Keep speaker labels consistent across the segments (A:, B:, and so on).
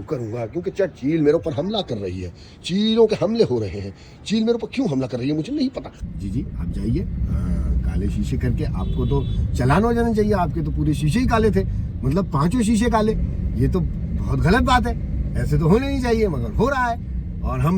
A: करूंगा क्योंकि चील मेरे ऊपर हमला कर रही है। चीलों के हमले हो रहे हैं। चील मेरे ऊपर क्यों हमला कर रही है मुझे नहीं पता। जी आप जाइए, काले शीशे करके आपको तो चालान हो जाना चाहिए। आपके तो पूरे शीशे ही काले थे, मतलब 5 शीशे काले। ये तो बहुत गलत बात है, ऐसे तो होने नहीं चाहिए, मगर हो रहा है। और हम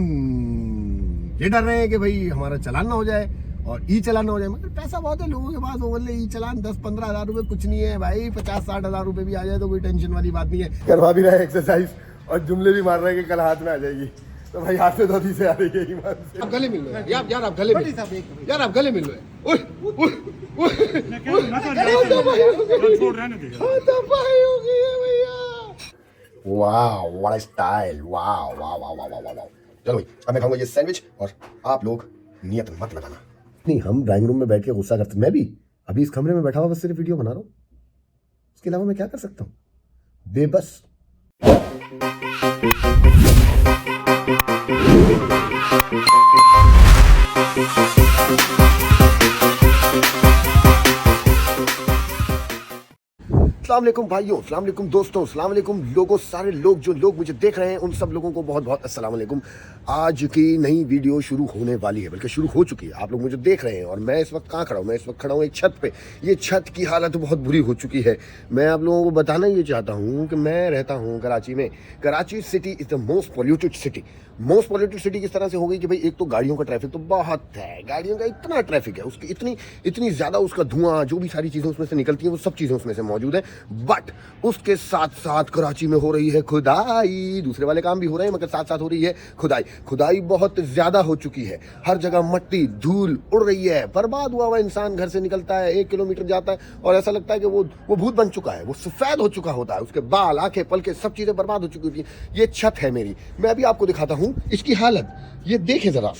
A: ये डर रहे हैं कि भाई हमारा चालान ना हो जाए और ई चालान ना हो जाए। मगर पैसा बहुत है लोगों के पास, बोले ई चालान 10-15 हज़ार रुपये कुछ नहीं है भाई। 50-60 हज़ार रुपये भी आ जाए तो कोई टेंशन वाली बात नहीं है। करवा भी रहा है एक्सरसाइज और जुमले भी मार रहे हैं कि कल हाथ में आ जाएगी। तो भाई हाथ में धोती से आ रही है ईमान से। आप गले मिल लो यार, आप गले मिल यार, आप गले मिल लो। वाह व्हाट स्टाइल, वाह वाह वाह वाह वाह वाह। चलो भाई अब मैं खाऊंगा ये सैंडविच और आप लोग नियत मत लगाना। नहीं, हम ड्राइंग रूम में बैठ के गुस्सा करते, मैं भी अभी इस कमरे में बैठा हुआ बस सिर्फ वीडियो बना रहा हूँ। इसके अलावा मैं क्या कर सकता हूँ? बेबस। अस्सलाम वालेकुम भाइयों, अस्सलाम वालेकुम दोस्तों, अस्सलाम वालेकुम लोगों, सारे लोग जो लोग मुझे देख रहे हैं उन सब लोगों को बहुत बहुत अस्सलाम वालेकुम। आज की नई वीडियो शुरू होने वाली है, बल्कि शुरू हो चुकी है। आप लोग मुझे देख रहे हैं और मैं इस वक्त कहाँ खड़ा हूँ? मैं इस वक्त खड़ा हूँ एक छत पे। ये छत की हालत बहुत बुरी हो चुकी है। मैं आप लोगों को बताना ये चाहता हूँ कि मैं रहता हूँ कराची में। Karachi city is the most polluted city. Most polluted city किस तरह से हो गई कि भाई एक तो गाड़ियों का ट्रैफिक तो बहुत है, गाड़ियों का इतना ट्रैफिक है, उसकी इतनी ज़्यादा उसका धुआं, जो भी सारी चीज़ें उसमें से निकलती हैं वो सब चीज़ें उसमें से मौजूद है। बट उसके साथ साथ कराची में हो रही है खुदाई। दूसरे वाले काम भी हो रहे हैं मगर साथ साथ हो रही है खुदाई। खुदाई बहुत ज़्यादा हो चुकी है। हर जगह मट्टी धूल उड़ रही है। बर्बाद हुआ इंसान घर से निकलता है, 1 किलोमीटर जाता है और ऐसा लगता है कि वो भूत बन चुका है, वो सफ़ेद हो चुका होता है। उसके बाल, आंखें, पलके सब चीज़ें बर्बाद हो चुकी होती हैं। ये छत है मेरी, मैं अभी आपको दिखाता हूँ इसकी हालत। ये देखें ज़रा,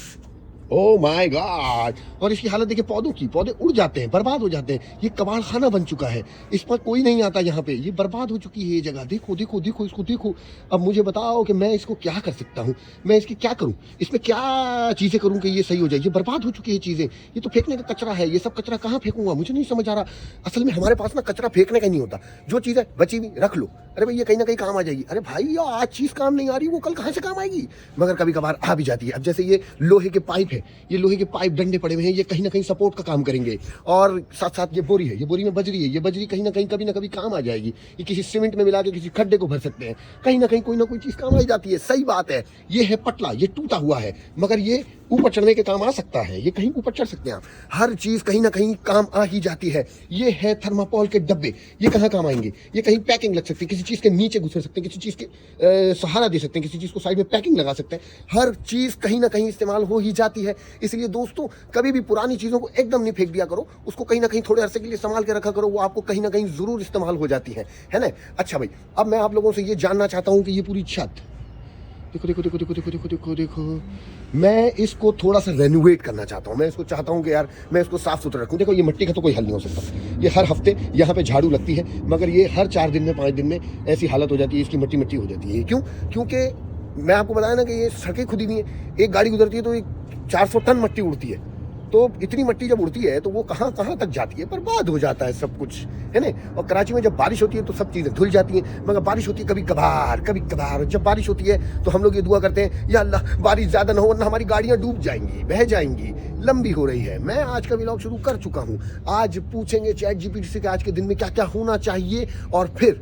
A: ओह माय गॉड। और इसकी हालत देखिए, पौधे उड़ जाते हैं, बर्बाद हो जाते हैं। ये कबाड़ खाना बन चुका है, इस पर कोई नहीं आता यहाँ पे। ये बर्बाद हो चुकी है ये जगह। देखो देखो देखो इसको देखो। अब मुझे बताओ कि मैं इसको क्या कर सकता हूँ? मैं इसकी क्या करूँ? इसमें क्या चीज़ें करूँ कि ये सही हो जाए? ये बर्बाद हो चुकी है चीज़ें। ये तो फेंकने का कचरा है, ये सब कचरा कहाँ फेंकूंगा मुझे नहीं समझ आ रहा। असल में हमारे पास ना कचरा फेंकने का नहीं होता। जो चीज़ें बची हुई रख लो, अरे भाई ये कहीं ना कहीं काम आ जाएगी। अरे भाई ये आज चीज़ काम नहीं आ रही, वो कल कहाँ से काम आएगी? मगर कभी कभार आ भी जाती है। अब जैसे ये लोहे के पाइप है, ये लोहे के पाइप डंडे पड़े हुए हैं, ये कहीं ना कहीं सपोर्ट का काम करेंगे। और साथ साथ ये बोरी है, ये बोरी में बजरी है, ये बजरी कहीं ना कहीं कभी ना कभी काम आ जाएगी। ये किसी सीमेंट में मिला के किसी खड्डे को भर सकते हैं, कहीं ना कहीं कोई ना कोई चीज़ काम आ जाती है। सही बात है। ये है पटला, ये टूटा हुआ है मगर ये ऊपर चढ़ने के काम आ सकता है। ये कहीं ऊपर चढ़ सकते हैं आप। हर चीज़ कहीं ना कहीं काम आ ही जाती है। ये है थर्माकोल के डब्बे, ये कहाँ काम आएंगे? ये कहीं पैकिंग लग सकती है, किसी चीज़ के नीचे घुस सकते हैं, किसी चीज़ के सहारा दे सकते हैं, किसी चीज़ को साइड में पैकिंग लगा सकते हैं। हर चीज़ कहीं ना कहीं इस्तेमाल हो ही जाती है। इसलिए दोस्तों कभी भी पुरानी चीज़ों को एकदम नहीं फेंक दिया करो, उसको कहीं ना कहीं थोड़े अरसे के लिए संभाल के रखा करो। वो आपको कहीं ना कहीं ज़रूर इस्तेमाल हो जाती है ना? अच्छा भाई, अब मैं आप लोगों से ये जानना चाहता हूँ कि ये पूरी छत देखो देखो देखो देखो देखो देखो देखो देखो, मैं इसको थोड़ा सा रेनोवेट करना चाहता हूँ। मैं इसको चाहता हूँ कि यार मैं इसको साफ सुथरा रखूँ। देखो ये मिट्टी का तो कोई हल नहीं हो सकता। ये हर हफ्ते यहाँ पे झाड़ू लगती है मगर ये हर 4 दिन में 5 दिन में ऐसी हालत हो जाती है, इसकी मिट्टी मिट्टी हो जाती है। क्यों? क्योंकि मैं आपको बताया ना कि ये सड़कें खुदी हुई हैं। एक गाड़ी गुजरती है तो 400 टन मिट्टी उड़ती है। तो इतनी मिट्टी जब उड़ती है तो वो कहाँ कहाँ तक जाती है, बर्बाद हो जाता है सब कुछ, है ना? और कराची में जब बारिश होती है तो सब चीज़ें धुल जाती हैं। मगर बारिश होती है कभी कभार। जब बारिश होती है तो हम लोग ये दुआ करते हैं, या अल्लाह बारिश ज़्यादा ना हो वरना हमारी गाड़ियाँ डूब जाएंगी, बह जाएंगी। लंबी हो रही है। मैं आज का व्लॉग शुरू कर चुका हूँ। आज पूछेंगे चैट जीपीटी से कि आज के दिन में क्या क्या होना चाहिए और फिर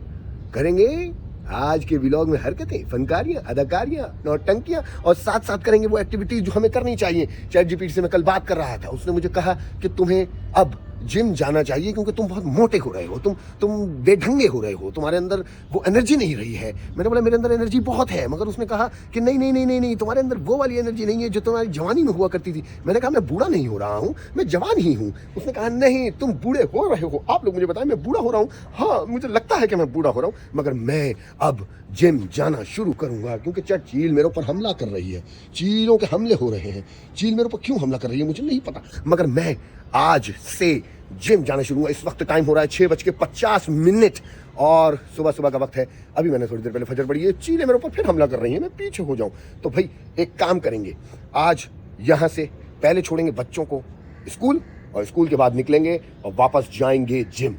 A: करेंगे आज के व्लॉग में हरकतें, फनकारियाँ, अदाकारियाँ, नौटंकियाँ और साथ साथ करेंगे वो एक्टिविटीज़ जो हमें करनी चाहिए। चैट जीपीटी से मैं कल बात कर रहा था, उसने मुझे कहा कि तुम्हें अब जिम जाना चाहिए क्योंकि तुम बहुत मोटे हो रहे हो, तुम बेढंगे हो रहे हो, तुम्हारे अंदर वो एनर्जी नहीं रही है। मैंने बोला मेरे अंदर एनर्जी बहुत है, मगर उसने कहा कि नहीं, तुम्हारे अंदर वो वाली एनर्जी नहीं है जो तुम्हारी जवानी में हुआ करती थी। मैंने कहा मैं बूढ़ा नहीं हो रहा हूँ, मैं जवान ही हूँ। उसने कहा नहीं तुम बूढ़े हो रहे हो। आप लोग मुझे बताएं मैं बूढ़ा हो रहा हूँ? हाँ मुझे लगता है कि मैं बूढ़ा हो रहा हूँ, मगर मैं अब जिम जाना शुरू करूँगा क्योंकि चील मेरे ऊपर हमला कर रही है। चीलों के हमले हो रहे हैं। चील मेरे ऊपर क्यों हमला कर रही है मुझे नहीं पता, मगर मैं आज से जिम जाना शुरू हुआ। इस वक्त टाइम हो रहा है 6:50 और सुबह का वक्त है। अभी मैंने थोड़ी देर पहले फजर पड़ी है। चीलें मेरे ऊपर फिर हमला कर रही हैं, मैं पीछे हो जाऊं तो भाई एक काम करेंगे, आज यहाँ से पहले छोड़ेंगे बच्चों को स्कूल और स्कूल के बाद निकलेंगे और वापस जाएंगे जिम।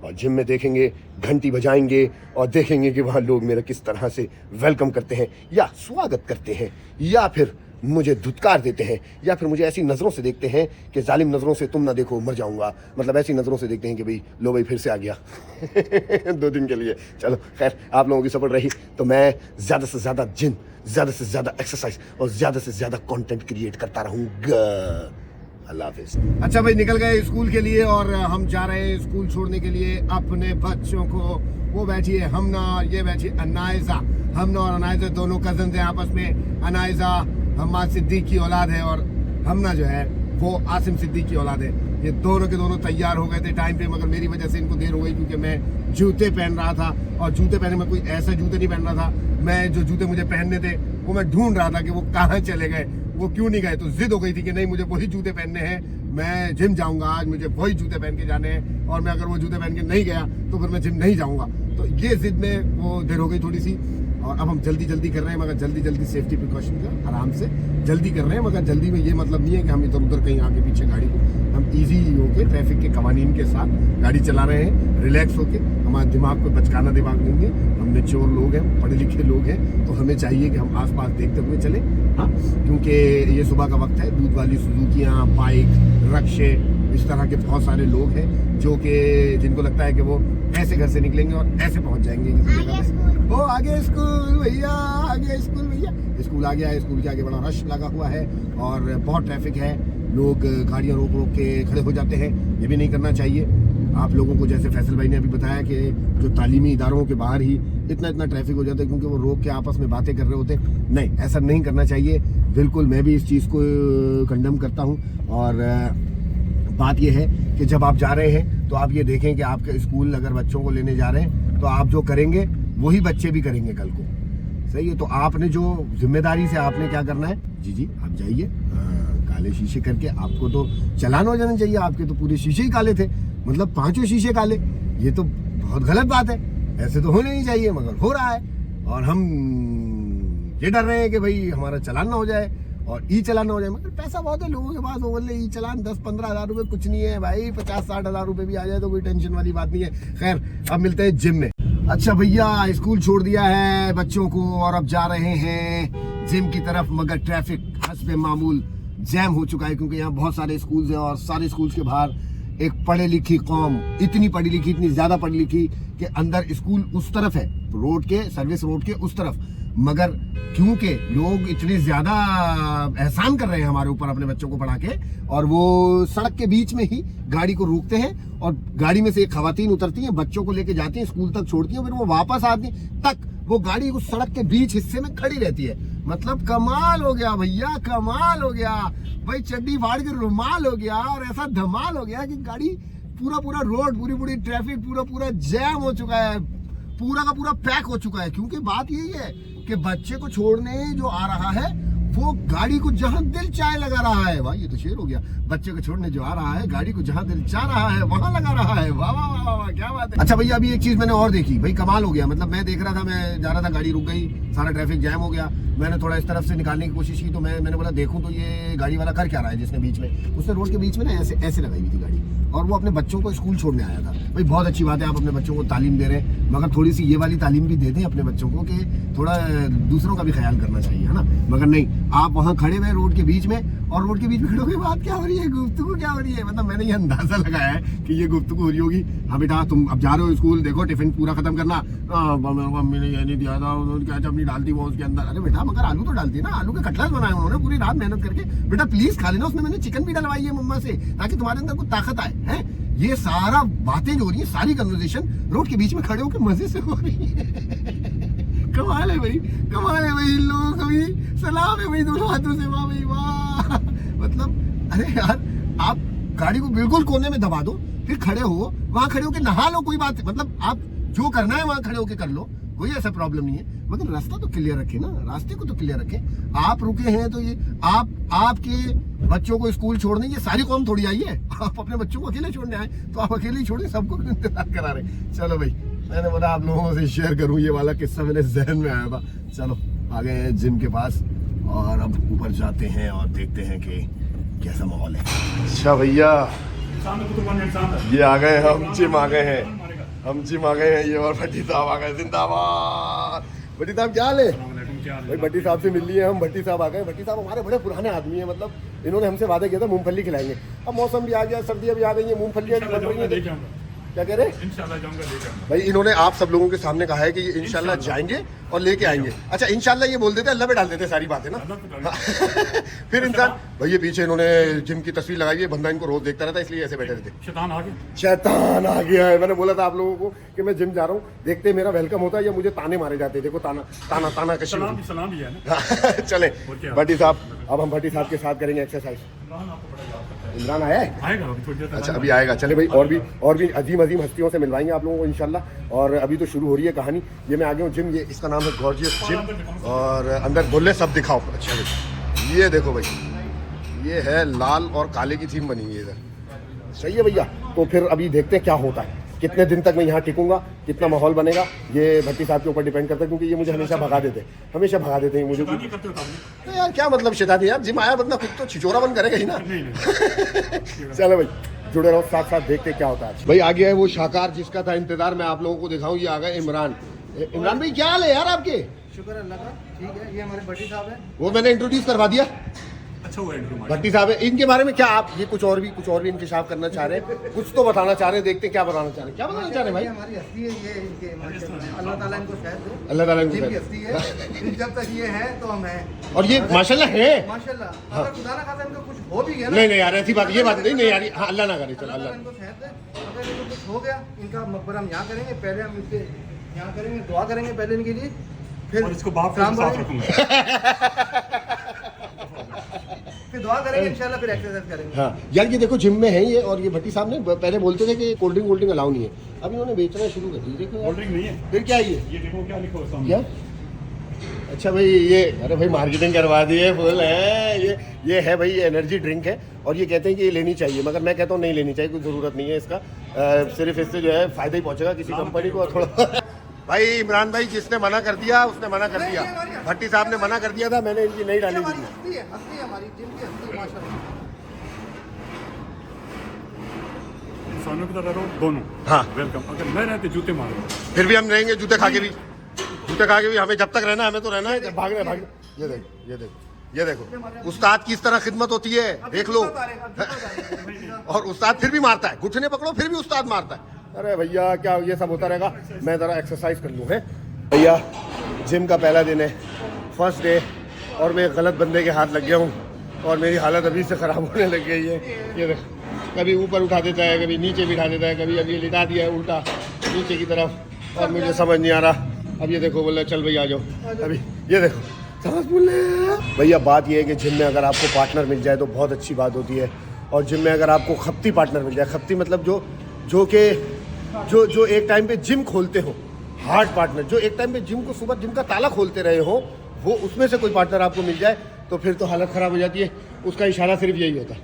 A: और जिम में देखेंगे, घंटी बजाएंगे और देखेंगे कि वहाँ लोग मेरा किस तरह से वेलकम करते हैं या स्वागत करते हैं, या फिर मुझे धुतकार देते हैं, या फिर मुझे ऐसी नज़रों से देखते हैं कि जालिम नज़रों से तुम ना देखो मर जाऊंगा, मतलब ऐसी नज़रों से देखते हैं कि भाई लो भाई फिर से आ गया 2 दिन के लिए। चलो खैर, आप लोगों की सपोर्ट रही तो मैं ज़्यादा से ज़्यादा जिम, ज़्यादा से ज़्यादा एक्सरसाइज और ज़्यादा से ज़्यादा कंटेंट क्रिएट करता रहूँगा। अल्लाह हाफिज़। अच्छा भाई, निकल गए स्कूल के लिए और हम जा रहे हैं स्कूल छोड़ने के लिए अपने बच्चों को। वो बैठी है हमना, ये बैठी अनायजा। हमना और अनायजा दोनों कजन हैं आपस में। अनायजा हम्माद सिद्दीक की औलाद है और हमना जो है वो आसिम सिद्दीक की औलाद है। ये दोनों के दोनों तैयार हो गए थे टाइम पे, मगर मेरी वजह से इनको देर हो गई क्योंकि मैं जूते पहन रहा था। और जूते पहने में कोई ऐसा जूते नहीं पहन रहा था, मैं जो जूते मुझे पहनने थे वो मैं ढूंढ रहा था कि वो कहाँ चले गए, वो क्यों नहीं गए। तो जिद हो गई थी कि नहीं, मुझे वही जूते पहनने हैं, मैं जिम जाऊंगा आज, मुझे वही जूते पहन के जाने हैं। और मैं अगर वो जूते पहन के नहीं गया तो फिर मैं जिम नहीं जाऊंगा। तो ये जिद में वो देर हो गई थोड़ी सी। और अब हम जल्दी जल्दी कर रहे हैं, मगर जल्दी सेफ्टी प्रिकॉशन का आराम से जल्दी कर रहे हैं। मगर जल्दी में ये मतलब नहीं है कि हम इधर उधर कहीं आगे पीछे गाड़ी को, हम इजी होके ट्रैफिक के कवानीन के साथ गाड़ी चला रहे हैं, रिलैक्स होके। हमारे दिमाग को बचकाना दिमाग नहीं है, हम मैच्योर लोग हैं, पढ़े लिखे लोग हैं, तो हमें चाहिए कि हम आसपास देखते हुए चलें। हाँ, क्योंकि ये सुबह का वक्त है, दूध वाली सुजुकियाँ, बाइक, रक्शे, इस तरह के बहुत सारे लोग हैं जो कि जिनको लगता है कि वो ऐसे घर से निकलेंगे और ऐसे पहुंच जाएंगे किसी जगह पे। ओ आगे स्कूल भैया, आगे स्कूल भैया। स्कूल आ गया है, स्कूल के आगे बड़ा रश लगा हुआ है और बहुत ट्रैफिक है, लोग गाड़ियां रोक रोक के खड़े हो जाते हैं। ये भी नहीं करना चाहिए आप लोगों को। जैसे फैसल भाई ने अभी बताया कि जो तालीमी इदारों के बाहर ही इतना ट्रैफिक हो जाता है क्योंकि वो रोक के आपस में बातें कर रहे होते। नहीं, ऐसा नहीं करना चाहिए बिल्कुल। मैं भी इस चीज़ को कंडम करता हूँ। और बात यह है कि जब आप जा रहे हैं तो आप ये देखें कि आपके स्कूल अगर बच्चों को लेने जा रहे हैं तो आप जो करेंगे वही बच्चे भी करेंगे कल को, सही है। तो आपने जो जिम्मेदारी से आपने क्या करना है, जी आप जाइए, काले शीशे करके आपको तो चालान हो जाना चाहिए। आपके तो पूरे शीशे ही काले थे, मतलब 5 शीशे काले। ये तो बहुत गलत बात है, ऐसे तो होने नहीं चाहिए, मगर हो रहा है। और हम ये डर रहे हैं कि भाई हमारा चालान ना हो जाए और ई चालान हो जाए। मगर पैसा बहुत है लोगों के पास, वो बोले ई चालान 10-15 हज़ार रुपये कुछ नहीं है भाई, 50-60 हज़ार रुपये भी आ जाए तो कोई टेंशन वाली बात नहीं है। खैर, अब मिलते हैं जिम में। अच्छा भैया, स्कूल छोड़ दिया है बच्चों को और अब जा रहे हैं जिम की तरफ, मगर ट्रैफिक हस्बे मामूल जैम हो चुका है क्योंकि यहाँ बहुत सारे स्कूल्स हैं और सारे स्कूल्स के बाहर एक पढ़े लिखी कौम, इतनी पढ़ी लिखी, इतनी ज्यादा पढ़ी लिखी कि अंदर स्कूल उस तरफ है, रोड के, सर्विस रोड के उस तरफ। मगर क्योंकि लोग इतने ज्यादा एहसान कर रहे हैं हमारे ऊपर अपने बच्चों को पढ़ा के, और वो सड़क के बीच में ही गाड़ी को रोकते हैं और गाड़ी में से एक खवातीन उतरती हैं, बच्चों को लेके जाती हैं, स्कूल तक छोड़ती हैं, फिर वो वापस आती तक वो गाड़ी उस सड़क के बीच हिस्से में खड़ी रहती है। मतलब कमाल हो गया भैया, कमाल हो गया भाई, चड्डी फाड़ के रुमाल हो गया। और ऐसा धमाल हो गया कि गाड़ी पूरा रोड, पूरी ट्रैफिक पूरा जैम हो चुका है, पूरा का पूरा पैक हो चुका है। क्योंकि बात यही है कि बच्चे को छोड़ने जो आ रहा है वो गाड़ी को जहां दिल चाहे लगा रहा है। वाह, ये तो शेर हो गया। बच्चे को छोड़ने जो आ रहा है गाड़ी को जहां दिल चाह रहा है वहां लगा रहा है। वाह वाह वाह वाह, क्या बात है। अच्छा भैया, अभी एक चीज मैंने और देखी भाई, कमाल हो गया। मतलब मैं देख रहा था, मैं जा रहा था, गाड़ी रुक गई, सारा ट्रैफिक जैम हो गया। मैंने थोड़ा इस तरफ से निकालने की कोशिश की तो मैंने बोला देखूं तो ये गाड़ी वाला कर क्या रहा है, जिसने बीच में, उसने रोड के बीच में ना ऐसे लगाई हुई थी गाड़ी, और वो अपने बच्चों को स्कूल छोड़ने आया था। भाई बहुत अच्छी बात है, आप अपने बच्चों को तालीम दे रहे हैं, मगर थोड़ी सी ये वाली तालीम भी दे दें अपने बच्चों को कि थोड़ा दूसरों का भी ख्याल करना चाहिए, है ना। मगर नहीं, आप वहाँ खड़े हुए रोड के बीच में, और रोड के बीच में खड़े होकर बात क्या हो रही है, गुफ्तगू क्या हो रही है। मतलब मैंने ये अंदाजा लगाया है कि ये गुफ्तगू हो रही होगी। हाँ बेटा, तुम अब जा रहे हो स्कूल, देखो टिफिन पूरा खत्म करना। मम्मी ने ये नहीं दिया था, केचप नहीं डालती वो उसके अंदर। अरे बेटा, मगर आलू तो डालती है ना, आलू के कटलेट बनाए उन्होंने पूरी रात मेहनत करके। बेटा प्लीज खा लेना, उसमें मैंने चिकन भी डलवाई है मम्मा से, ताकि तुम्हारे अंदर कुछ ताकत आए। है ये सारा बातें जो हो रही है, सारी कन्वर्सेशन रोड के बीच में खड़े होकर मजे से हो रही है। कमाल है भाई, कमाल है भाई। लोगों को भी सलाम है भाई, दोनों हाथों से, वाह भाई वाह। मतलब अरे यार, आप गाड़ी को बिल्कुल कोने में दबा दो, फिर खड़े हो, वहां खड़े होकर नहा लो, कोई बात, मतलब आप जो करना है वहां खड़े होकर कर लो, कोई ऐसा प्रॉब्लम नहीं है। मगर रास्ता तो क्लियर रखें ना, रास्ते को तो क्लियर रखें। आप रुके हैं तो ये आपके बच्चों को स्कूल छोड़ने ये सारी कौम थोड़ी आई है। आप अपने बच्चों को अकेले छोड़ने आए तो आप अकेले ही छोड़िए, सबको इंतजार करा रहे। चलो भाई, मैंने बोला आप लोगों से शेयर करूं, ये वाला किस्सा मेरे जहन में आया था। चलो आ गए हैं जिम के पास और अब ऊपर जाते हैं और देखते हैं कि कैसा माहौल है। अच्छा भैया, ये आ गए हम, जिम आ गए हैं। हम जिम आ गए हैं, ये और भट्टी साहब आ गए। जिंदाबाद। भट्टी साहब क्या हाल है? भाई भट्टी साहब से मिल लिए हम। भट्टी साहब आ गए। भट्टी साहब हमारे बड़े पुराने आदमी हैं, मतलब इन्होंने हमसे वादा किया था मूंगफली खिलाएंगे। अब मौसम भी आ गया, सर्दियाँ भी आ गई हैं, मूंगफलियाँ भी बन रही हैं। क्या कह रहे हैं? इंशाल्लाह जाऊंगा, लेकर भाई इन्होंने आप सब लोगों के सामने कहा है कि ये इंशाल्लाह जाएंगे और लेके आएंगे। अच्छा इंशाल्लाह ये बोल देते, अल्लाह पे डाल देते सारी बातें ना। फिर इंसान भाई ये पीछे इन्होंने जिम की तस्वीर लगाई है, बंदा इनको रोज देखता रहता है, इसलिए ऐसे बैठे रहते। शैतान आ गया, शैतान आ गया है। मैंने बोला था आप लोगों को कि मैं जिम जा रहा हूँ, देखते मेरा वेलकम होता है या मुझे ताने मारे जाते। देखो ताना ताना ताना कशी। सलाम भी है ना। चले भट्टी साहब, अब हम भट्टी साहब के साथ करेंगे एक्सरसाइज। इमरान आया है? आएगा अच्छा अभी आएगा। चले भाई और भी अजीम अजीम हस्तियों से मिलवाएंगे आप लोगों को इंशाल्लाह। और अभी तो शुरू हो रही है कहानी। ये मैं आ गया हूँ जिम, ये इसका नाम है गॉर्जियस जिम। और अंदर बोले सब दिखाओ। अच्छा भाई ये देखो भाई, ये है लाल और काले की थीम बनी हुई है इधर। सही है भैया। तो फिर अभी देखते हैं क्या होता है, कितने दिन तक मैं यहाँ टिकूंगा, कितना माहौल बनेगा, ये भट्टी साहब के ऊपर डिपेंड करता है। क्योंकि ये मुझे हमेशा भगा देते हैं मुझे। तो यार क्या मतलब शैतानी यार, जिम आया बंदा खुद तो छिचोरा बन करेगा ही ना। चलो भाई जुड़े रहो, साथ साथ देखते क्या होता है। भाई आ गया है वो शाकार जिसका था इंतजार, मैं आप लोगों को दिखाऊं। ये आ गए इमरान। इमरान भाई क्या हाल है यार आपके? शुक्र अल्लाह का, ठीक है। ये हमारे भट्टी साहब है, वो मैंने इंट्रोड्यूस करवा दिया। अच्छा वो भट्टी साहब है। इनके बारे में क्या आप ये कुछ और भी इंकशाफ करना चाह रहे हैं? कुछ तो बताना चाह रहे हैं, देखते हैं क्या बताना चाह रहे हैं। क्या बताना चाह रहे हैं भाई? हमारी हस्ती है ये, इनके अल्लाह ताला इनको शायद दे, अल्लाह ताला इनको हस्ती है। जब तक ये है तो हम हैं। और ये माशाल्लाह है, माशाल्लाह। अगर खुदा ना खासा इनको कुछ हो भी गया ना, नहीं यार ऐसी बात, ये बात नहीं यार। हाँ अल्लाह ना करे, चलो अल्लाह इनको शायद दे। अगर इनको कुछ हो गया, इनका मकबरा हम यहाँ करेंगे, पहले हम इनके यहाँ करेंगे, दुआ करेंगे पहले इनके लिए, फिर इसको बाप साफ रखूंगा। फिर दुआ करेंगे इंशाल्लाह, फिर एक्सरसाइज करेंगे। हाँ यार ये देखो जिम में है ये। और ये भट्टी साहब ने पहले बोलते थे कि कोल्ड ड्रिंक अलाउ नहीं है, अब इन्होंने बेचना शुरू कर दी। देखो कोल्ड ड्रिंक नहीं है, फिर क्या है ये देखो क्या लिखा है सामने। क्या? अच्छा भाई ये, अरे भाई मार्केटिंग करवा दी है फुल है। ये है भाई, ये एनर्जी ड्रिंक है। और ये कहते हैं कि ये लेनी चाहिए, मगर मैं कहता हूँ नहीं लेनी चाहिए, कोई ज़रूरत नहीं है इसका। सिर्फ इससे जो है फ़ायदा ही पहुँचेगा किसी कंपनी को थोड़ा। भाई इमरान भाई जिसने मना कर दिया उसने मना कर दिया। भट्टी साहब ने मना कर दिया था, मैंने इनकी नहीं डाली थी। इंसानों की तरह रहो दोनों। हाँ वेलकम। अगर मैं रहते जूते मार, फिर भी हम रहेंगे जूते खा के भी हमें जब तक रहना है, हमें तो रहना है। भागना। ये देखो उस्ताद की इस तरह खिदमत होती है, देख लो। और उस्ताद फिर भी मारता है, घुटने पकड़ो फिर भी उस्ताद मारता है। अरे भैया क्या ये सब होता रहेगा, मैं ज़रा एक्सरसाइज कर लूँ। है भैया जिम का पहला दिन है, फर्स्ट डे, और मैं गलत बंदे के हाथ लग गया हूँ और मेरी हालत अभी से ख़राब होने लग गई है। ये देख, कभी ऊपर उठा देता है, कभी नीचे बिठा देता है, कभी अभी लिटा दिया है उल्टा नीचे की तरफ, और मुझे समझ नहीं आ रहा। अब ये देखो बोला चल भैया आ जाओ, अभी ये देखो सांस बोले। भैया बात ये है कि जिम में अगर आपको पार्टनर मिल जाए तो बहुत अच्छी बात होती है। और जिम में अगर आपको खप्ती पार्टनर मिल जाए, खप्ती मतलब जो एक टाइम पे जिम खोलते हो, हार्ड पार्टनर, जो एक टाइम पे जिम को सुबह जिम का ताला खोलते रहे हो, वो उसमें से कोई पार्टनर आपको मिल जाए तो फिर तो हालत ख़राब हो जाती है। उसका इशारा सिर्फ यही होता है,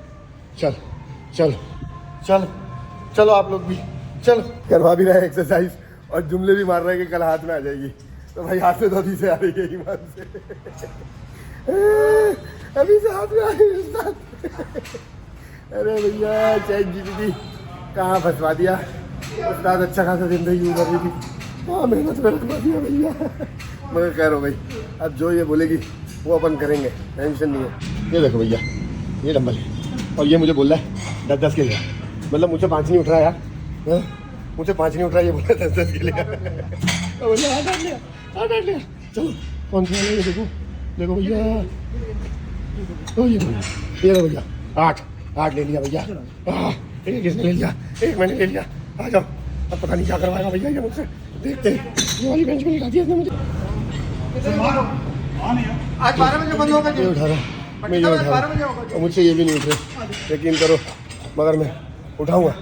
A: चलो आप लोग भी चलो। करवा भी रहे हैं एक्सरसाइज और जुमले भी मार रहे हैं कि कल हाथ में आ जाएगी। तो भाई हाथ में धोती से आ रही है ईमान से। अभी से हाथ में आ रही है। अरे भैया ChatGPT कहाँ फंसवा दिया। उस्ताद अच्छा खासा जिंदगी गुजर रही थी, कहाँ मेहनत में रखवा दिया भैया। मगर कह रहा हूँ भाई अब जो ये बोलेगी वो अपन करेंगे, टेंशन नहीं है। ये देखो भैया ये डंबल है और ये मुझे बोल रहा है 10-10 के लिए, मतलब मुझे 5 नहीं उठ रहा यार, मुझे 5 नहीं उठ रहा, ये बोला 10-10 के लिए। बोले आ डाल लिया। चलो कौन सा है ये देखो भैया, ये भैया 8 ले लिया भैया। एक इसने ले लिया, एक मैंने ले लिया। आ जाओ, अब पता नहीं क्या करवाएगा भैया ये मुझसे, देखते हैं। ये वाली बेंच पे लिखा दिया इसने मुझे। आज 12 बजे बंद होगा। ये उठा रहा, मैं ये उठा रहा, मुझसे ये भी नहीं उठ रहे, यकीन करो। मगर मैं उठाऊंगा,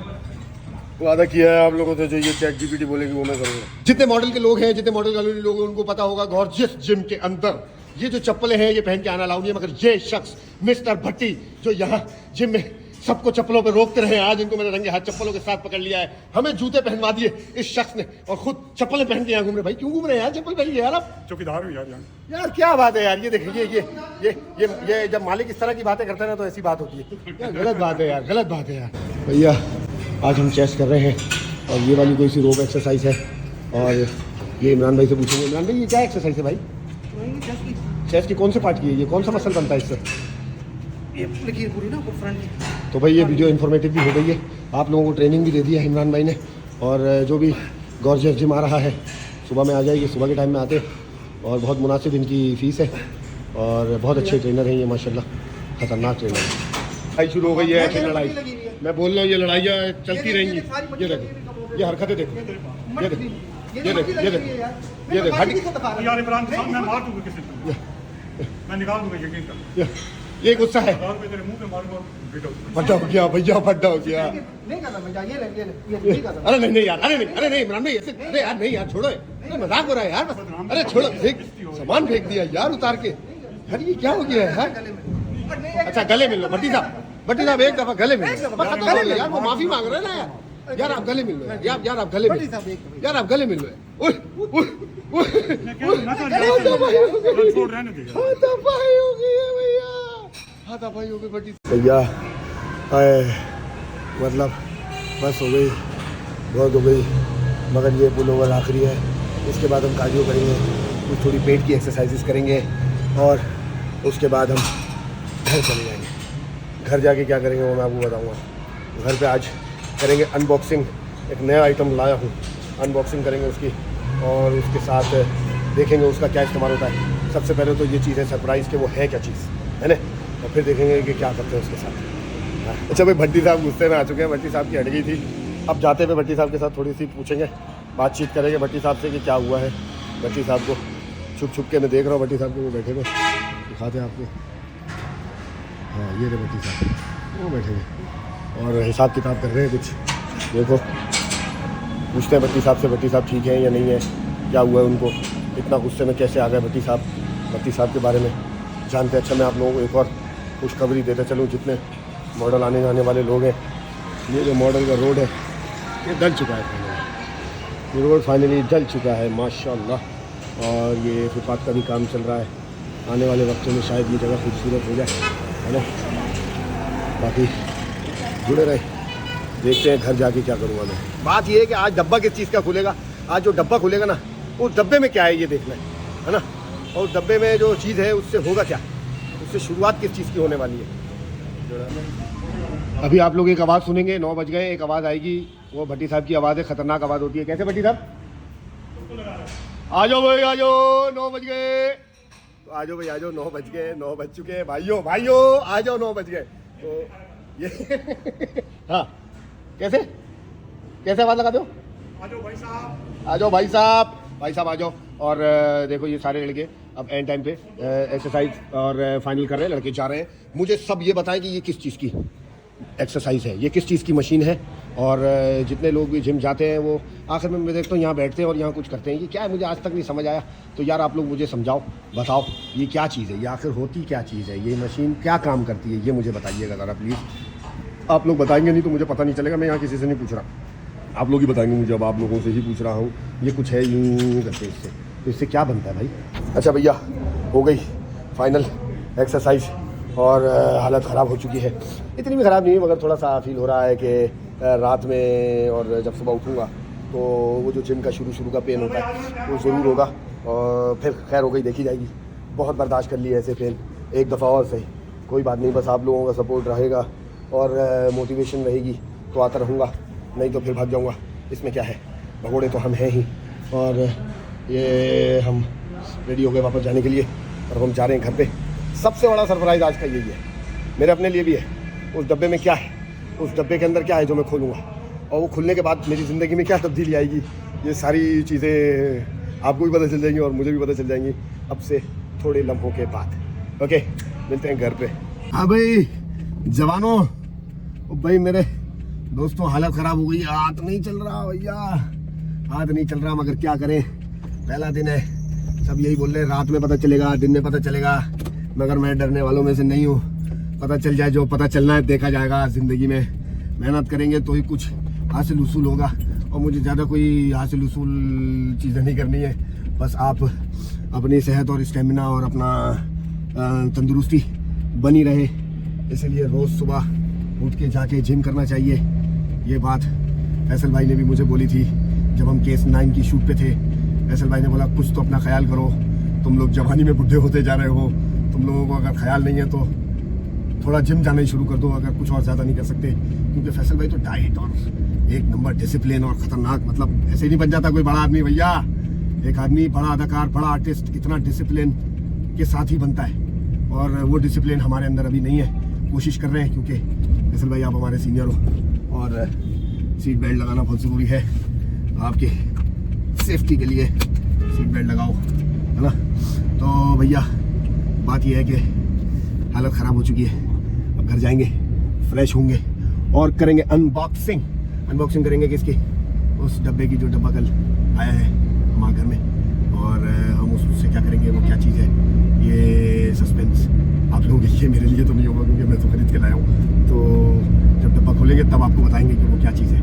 A: वादा किया है आप लोगों से, जो ये ChatGPT बोलेगी वो मैं करूँगा। जितने मॉडल के लोग हैं, जितने मॉडल वाले लोग हैं, उनको पता होगा गॉर्जियस जिम के अंदर ये जो चप्पलें हैं ये पहन के आना अलाउड नहीं है। मगर ये शख्स मिस्टर भट्टी जो यहाँ जिम में सबको चप्पलों पे रोकते रहे, आज इनको मैंने रंगे हाथ चप्पलों के साथ पकड़ लिया है। हमें जूते पहनवा दिए इस शख्स ने और खुद चप्पलें पहन के यहाँ घूम रहे। भाई क्यों घूम रहे हैं यार, चप्पल पहन के यार, आप चौकीदार हो यार क्या बात है यार। ये देखिए ये जब मालिक इस तरह की बातें करते हैं ना तो ऐसी बात होती है यार। गलत बात है यार, गलत बात है यार। भैया आज हम चेस्ट कर रहे हैं और ये वाली कोई सी रोप एक्सरसाइज है। और ये इमरान भाई से पूछेंगे, इमरान भाई ये क्या एक्सरसाइज है भाई? चेस्ट की कौन से पार्ट की है ये? कौन सा मसल बनता है इससे?
B: ये पूरी ना फ्रंट।
A: तो भाई ये वीडियो इन्फॉर्मेटिव भी हो गई है, आप लोगों को ट्रेनिंग भी दे दी है इमरान भाई ने। और जो भी गॉर्जियस जिम आ रहा है सुबह में आ जाइए, सुबह के टाइम में आते और बहुत मुनासिब इनकी फ़ीस है और बहुत अच्छे ट्रेनर हैं ये माशाल्लाह, ख़तरनाक ट्रेनर है। लड़ाई शुरू हो गई है, फिर लड़ाई। मैं बोल रहा हूँ ये लड़ाइयाँ चलती रहेंगी। ये देखो, ये हरकतें देखो, ये देखो, ये देखो, ये देखो, ये देखो,
C: यार इमरान खान मैं मार दूंगा किसी को, मैं निकाल दूंगा यकीन कर।
A: ये गुस्सा है।
C: तेरे मुंह पे मारूंगा।
A: फटा हो गया भैया, फटा हो गया।
B: नहीं करना भैया, ये
A: अरे नहीं नहीं यार, अरे नहीं, अरे नहीं इमरान भाई ऐसे, अरे यार नहीं यार, छोड़ो, अरे मजाक हो रहा है यार। अरे छोड़ो, फेंक, सामान फेंक दिया यार उतार के। यार ये क्या हो गया है यार? अच्छा गले मिल लो भट्टी साहब, भट्टी साहब एक दफा गले मिल लो यार, वो माफी मांग रहे हैं ना यार। यार आप गले मिल लो यार, आप गले मिल लो यार, आप गले मिल लो। हाथापाई हो गई है भैया, हाथापाई हो गई भट्टी भैया। मतलब बस हो गई, बहुत हो गई, मगर ये पुल ओवर आखिरी है। उसके बाद हम कार्डियो करेंगे, कुछ थोड़ी पेट की एक्सरसाइजेस करेंगे और उसके बाद हम घर चले जाएंगे। घर जाके क्या करेंगे वो मैं आपको बताऊंगा। घर पे आज करेंगे अनबॉक्सिंग, एक नया आइटम लाया हूँ, अनबॉक्सिंग करेंगे उसकी और उसके साथ देखेंगे उसका क्या इस्तेमाल होता है। सबसे पहले तो ये चीज़ है सरप्राइज़ कि वो है क्या चीज़, है ना, और फिर देखेंगे कि क्या करते हैं उसके साथ। अच्छा भाई भट्टी साहब गुस्से में आ चुके हैं, भट्टी साहब की हट गई थी। अब जाते हुए भट्टी साहब के साथ थोड़ी सी पूछेंगे, बातचीत करेंगे भट्टी साहब से कि क्या हुआ है। भट्टी साहब को छुप छुप के मैं देख रहा हूँ, भट्टी साहब को वो बैठे हुए, दिखाते हैं आपको। हाँ ये रहे भट्टी साहब, वो बैठे हुए और हिसाब किताब कर रहे हैं कुछ। देखो पूछते हैं भट्टी साहब से, भट्टी साहब ठीक है या नहीं है, क्या हुआ है उनको, इतना गुस्से में कैसे आ गए भट्टी साहब। भट्टी साहब के बारे में जानते हैं। अच्छा मैं आप लोगों को एक और खुशखबरी देता चलूँ, जितने मॉडल आने जाने वाले लोग हैं, ये जो मॉडल का रोड है ये डल चुका है फाइनली, ये रोड फाइनली डल चुका है माशाल्लाह। और ये फुटपाथ का भी काम चल रहा है, आने वाले वक्तों में शायद ये जगह खूबसूरत हो जाए, है ना। बाकी जुड़े रहे, देखते हैं घर जाके क्या करूँगा मैं। बात ये है कि आज डब्बा किस चीज़ का खुलेगा, आज जो डब्बा खुलेगा ना उस डब्बे में क्या है ये देखना है ना, और उस डब्बे में जो चीज़ है उससे होगा क्या, उससे शुरुआत किस चीज़ की होने वाली है। अभी आप लोग एक आवाज़ सुनेंगे, 9 बज गए, एक आवाज़ आएगी, वो भट्टी साहब की आवाज़ है, ख़तरनाक आवाज़ होती है। कैसे भट्टी साहब? आ जाओ भाई आ जाओ, 9 बज गए, तो आ जाओ भाई आ जाओ, 9 बज गए, 9 बज चुके हैं भाइयों, भाइयों आ जाओ, 9 बज गए। तो ये हाँ कैसे कैसे आवाज़ लगा दो,
C: आ जाओ भाई साहब,
A: आ जाओ भाई साहब, भाई साहब आ जाओ। और देखो ये सारे लड़के अब एंड टाइम पे एक्सरसाइज और फाइनल कर रहे हैं, लड़के जा रहे हैं। मुझे सब ये बताएं कि ये किस चीज़ की एक्सरसाइज है, ये किस चीज़ की मशीन है। और जितने लोग भी जिम जाते हैं वो आखिर में मैं देखता हूँ यहाँ बैठते हैं और यहाँ कुछ करते हैं, ये क्या है मुझे आज तक नहीं समझ आया। तो यार आप लोग मुझे समझाओ, बताओ ये क्या चीज़ है, ये आखिर होती क्या चीज़ है, ये मशीन क्या काम करती है, ये मुझे बताइएगा ज़रा प्लीज़। आप लोग बताएंगे नहीं तो मुझे पता नहीं चलेगा, मैं यहाँ किसी से नहीं पूछ रहा, आप लोग ही बताएंगे मुझे, अब आप लोगों से ही पूछ रहा हूँ। ये कुछ है यूँ करते इससे, तो इससे क्या बनता है भाई? अच्छा भैया हो गई फाइनल एक्सरसाइज और हालत ख़राब हो चुकी है, इतनी भी ख़राब नहीं है मगर थोड़ा सा फील हो रहा है कि रात में और जब सुबह उठूँगा तो वो जो जिम का शुरू का पेन होता है वो ज़रूर होगा, और फिर खैर हो गई देखी जाएगी। बहुत बर्दाश्त कर लिया ऐसे पेन, एक दफ़ा और सही, कोई बात नहीं, बस आप लोगों का सपोर्ट रहेगा और मोटिवेशन रहेगी तो आता रहूँगा, नहीं तो फिर भाग जाऊँगा। इसमें क्या है, भगोड़े तो हम हैं ही। और ये हम रेडी हो गए वापस जाने के लिए और हम जा रहे हैं घर पे। सबसे बड़ा सरप्राइज़ आज का यही है, मेरे अपने लिए भी है। उस डब्बे में क्या है, उस डब्बे के अंदर क्या है जो मैं खोलूँगा, और वो खुलने के बाद मेरी ज़िंदगी में क्या तब्दीली आएगी, ये सारी चीज़ें आपको भी पता चल जाएंगी और मुझे भी पता चल जाएंगी अब से थोड़े लम्हों के बाद। ओके मिलते हैं घर पे। हाँ भाई जवानों, भाई मेरे दोस्तों हालत ख़राब हो गई, हाथ नहीं चल रहा भैया, हाथ नहीं चल रहा, मगर क्या करें, पहला दिन है, सब यही बोल रहे हैं रात में पता चलेगा, दिन में पता चलेगा, मगर मैं डरने वालों में से नहीं हूँ। पता चल जाए, जो पता चलना है देखा जाएगा। ज़िंदगी में मेहनत करेंगे तो ही कुछ हासिल उसूल होगा, और मुझे ज़्यादा कोई हासिल उसूल चीज़ें नहीं करनी है, बस आप अपनी सेहत और स्टेमिना और अपना तंदुरुस्ती बनी रहे, इसलिए रोज़ सुबह उठ के जाके जिम करना चाहिए। ये बात फैसल भाई ने भी मुझे बोली थी जब हम केस 9 की शूट पे थे, फैसल भाई ने बोला कुछ तो अपना ख्याल करो, तुम लोग जवानी में बुढ़े होते जा रहे हो, तुम लोगों को अगर ख्याल नहीं है तो थोड़ा जिम जाना ही शुरू कर दो, अगर कुछ और ज़्यादा नहीं कर सकते। क्योंकि फैसल भाई तो डाइट और एक नंबर डिसिप्लिन और ख़तरनाक, मतलब ऐसे ही नहीं बन जाता कोई बड़ा आदमी भैया। एक आदमी बड़ा अदाकार, बड़ा आर्टिस्ट इतना डिसिप्लिन के साथ ही बनता है, और वो डिसिप्लिन हमारे अंदर अभी नहीं है। कोशिश कर रहे हैं, क्योंकि फैसल भाई आप हमारे सीनियर हो और सीट बेल्ट लगाना बहुत ज़रूरी है आपके सेफ्टी के लिए। सीट बेल्ट लगाओ, है ना। तो भैया बात यह है कि हालत ख़राब हो चुकी है, अब घर जाएंगे, फ्रेश होंगे और करेंगे अनबॉक्सिंग। अनबॉक्सिंग करेंगे किसकी? उस डब्बे की जो डब्बा कल आया है हमारे घर में, और हम उससे क्या करेंगे, वो क्या चीज़ है, ये सस्पेंस आप लोगों के लिए, मेरे लिए तो नहीं होगा क्योंकि मैं तो खरीद के लाया हूँ। तो जब डब्बा खोलेंगे तब आपको बताएंगे कि वो क्या चीज़ है।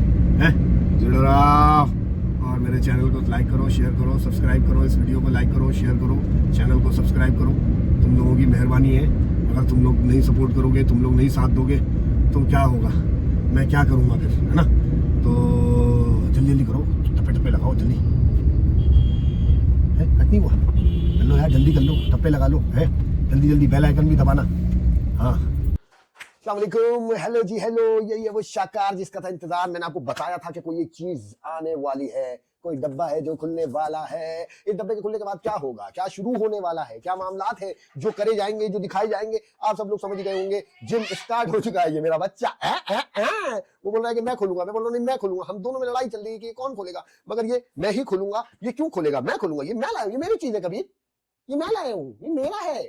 A: जुड़े रहो और मेरे चैनल को लाइक करो, शेयर करो, सब्सक्राइब करो, इस वीडियो को लाइक करो, शेयर करो, चैनल को सब्सक्राइब करो। तुम लोगों की मेहरबानी है, अगर तुम लोग नहीं सपोर्ट करोगे, तुम लोग नहीं साथ दोगे तो क्या होगा, मैं क्या करूँगा फिर, है ना। तो जल्दी जल्दी करो, टप्पे टप्पे लगाओ जल्दी, है कट नहीं हुआ, कर लो यार जल्दी कर लो, टप्पे लगा लो, है जल्दी जल्दी, बेल आइकन भी दबाना। हाँ, अस्सलाम वालेकुम, हेलो जी हेलो, यही है वो शाकार जिसका था इंतजार। मैंने आपको बताया था कि कोई एक चीज आने वाली है, कोई डब्बा है जो खुलने वाला है। इस डब्बे के खुलने के बाद क्या होगा, क्या शुरू होने वाला है, क्या मामलात है जो करे जाएंगे, जो दिखाए जाएंगे, आप सब लोग समझ गए होंगे। जिम स्टार्ट हो चुका है, ये मेरा बच्चा वो बोल रहा है कि मैं खोलूंगा, मैं बोल रहा हूँ नहीं मैं खोलूंगा। हम दोनों में लड़ाई चल रही है कि कौन खोलेगा, मगर ये मैं ही खोलूंगा। ये क्यों खोलेगा, मैं खोलूंगा, ये मैं लाया हूँ, ये मेरी चीज है कबीर, ये मैं लाया हूँ, ये मेरा है।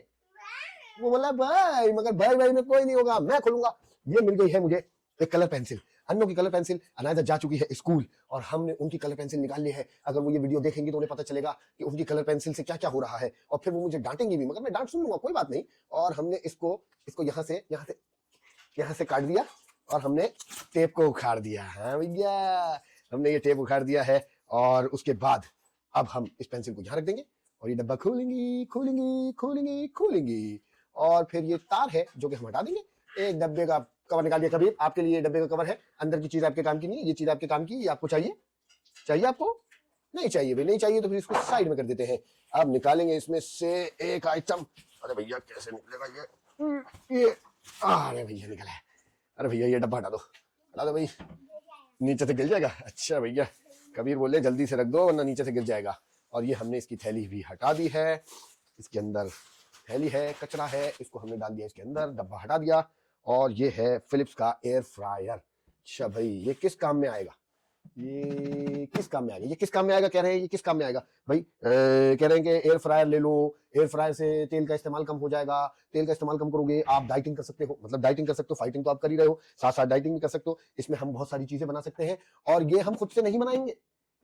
A: वो बोला भाई, मगर भाई भाई में कोई नहीं होगा, मैं खोलूंगा। ये मिल गई है मुझे एक कलर पेंसिल, अन्नों की कलर पेंसिल। अनायजा जा चुकी है स्कूल और हमने उनकी कलर पेंसिल निकाल ली है। अगर वो ये वीडियो देखेंगी तो उन्हें पता चलेगा कि उनकी कलर पेंसिल से क्या क्या हो रहा है, और फिर वो मुझे डांटेंगी भी, मगर मैं डांट सुन लूंगा, कोई बात नहीं। और हमने इसको यहाँ से काट दिया और हमने टेप को उखाड़ दिया। हाँ भैया, हमने ये टेप उखाड़ दिया है, और उसके बाद अब हम इस पेंसिल को यहाँ रख देंगे और ये डब्बा खोलेंगी खोलेंगी खोलेंगी खोलेंगी, और फिर ये तार है जो कि हम हटा देंगे। एक डब्बे का कवर निकाल दिया कबीर, आपके लिए डब्बे का कवर है, अंदर की चीज आपके काम की नहीं है, ये चीज आपके काम की, ये आपको चाहिए, चाहिए आपको, नहीं चाहिए भाई, नहीं चाहिए तो फिर इसको साइड में कर देते हैं। अब निकालेंगे इसमें से एक आइटम। अरे भैया कैसे निकलेगा ये अरे भैया निकला है। अरे भैया ये डब्बा हटा दो भाई, नीचे से गिर जाएगा। अच्छा भैया, कबीर बोले जल्दी से रख दो वरना नीचे से गिर जाएगा। और ये हमने इसकी थैली भी हटा दी है, इसके अंदर थैली है, कचरा है, इसको हमने डाल दिया इसके अंदर, डब्बा हटा दिया। और ये है फिलिप्स का एयर फ्रायर। अच्छा भाई, ये किस काम में आएगा, ये किस काम में आएगा, ये किस काम में आएगा, कह रहे हैं ये किस काम में आएगा भाई। कह रहे हैं कि एयर फ्रायर ले लो, एयर फ्रायर से तेल का इस्तेमाल कम हो जाएगा, तेल का इस्तेमाल कम करोगे आप डाइटिंग कर सकते हो, मतलब डाइटिंग कर सकते हो, फाइटिंग तो आप कर ही रहे हो, साथ साथ डाइटिंग भी कर सकते हो। इसमें हम बहुत सारी चीजें बना सकते हैं, और ये हम खुद से नहीं बनाएंगे,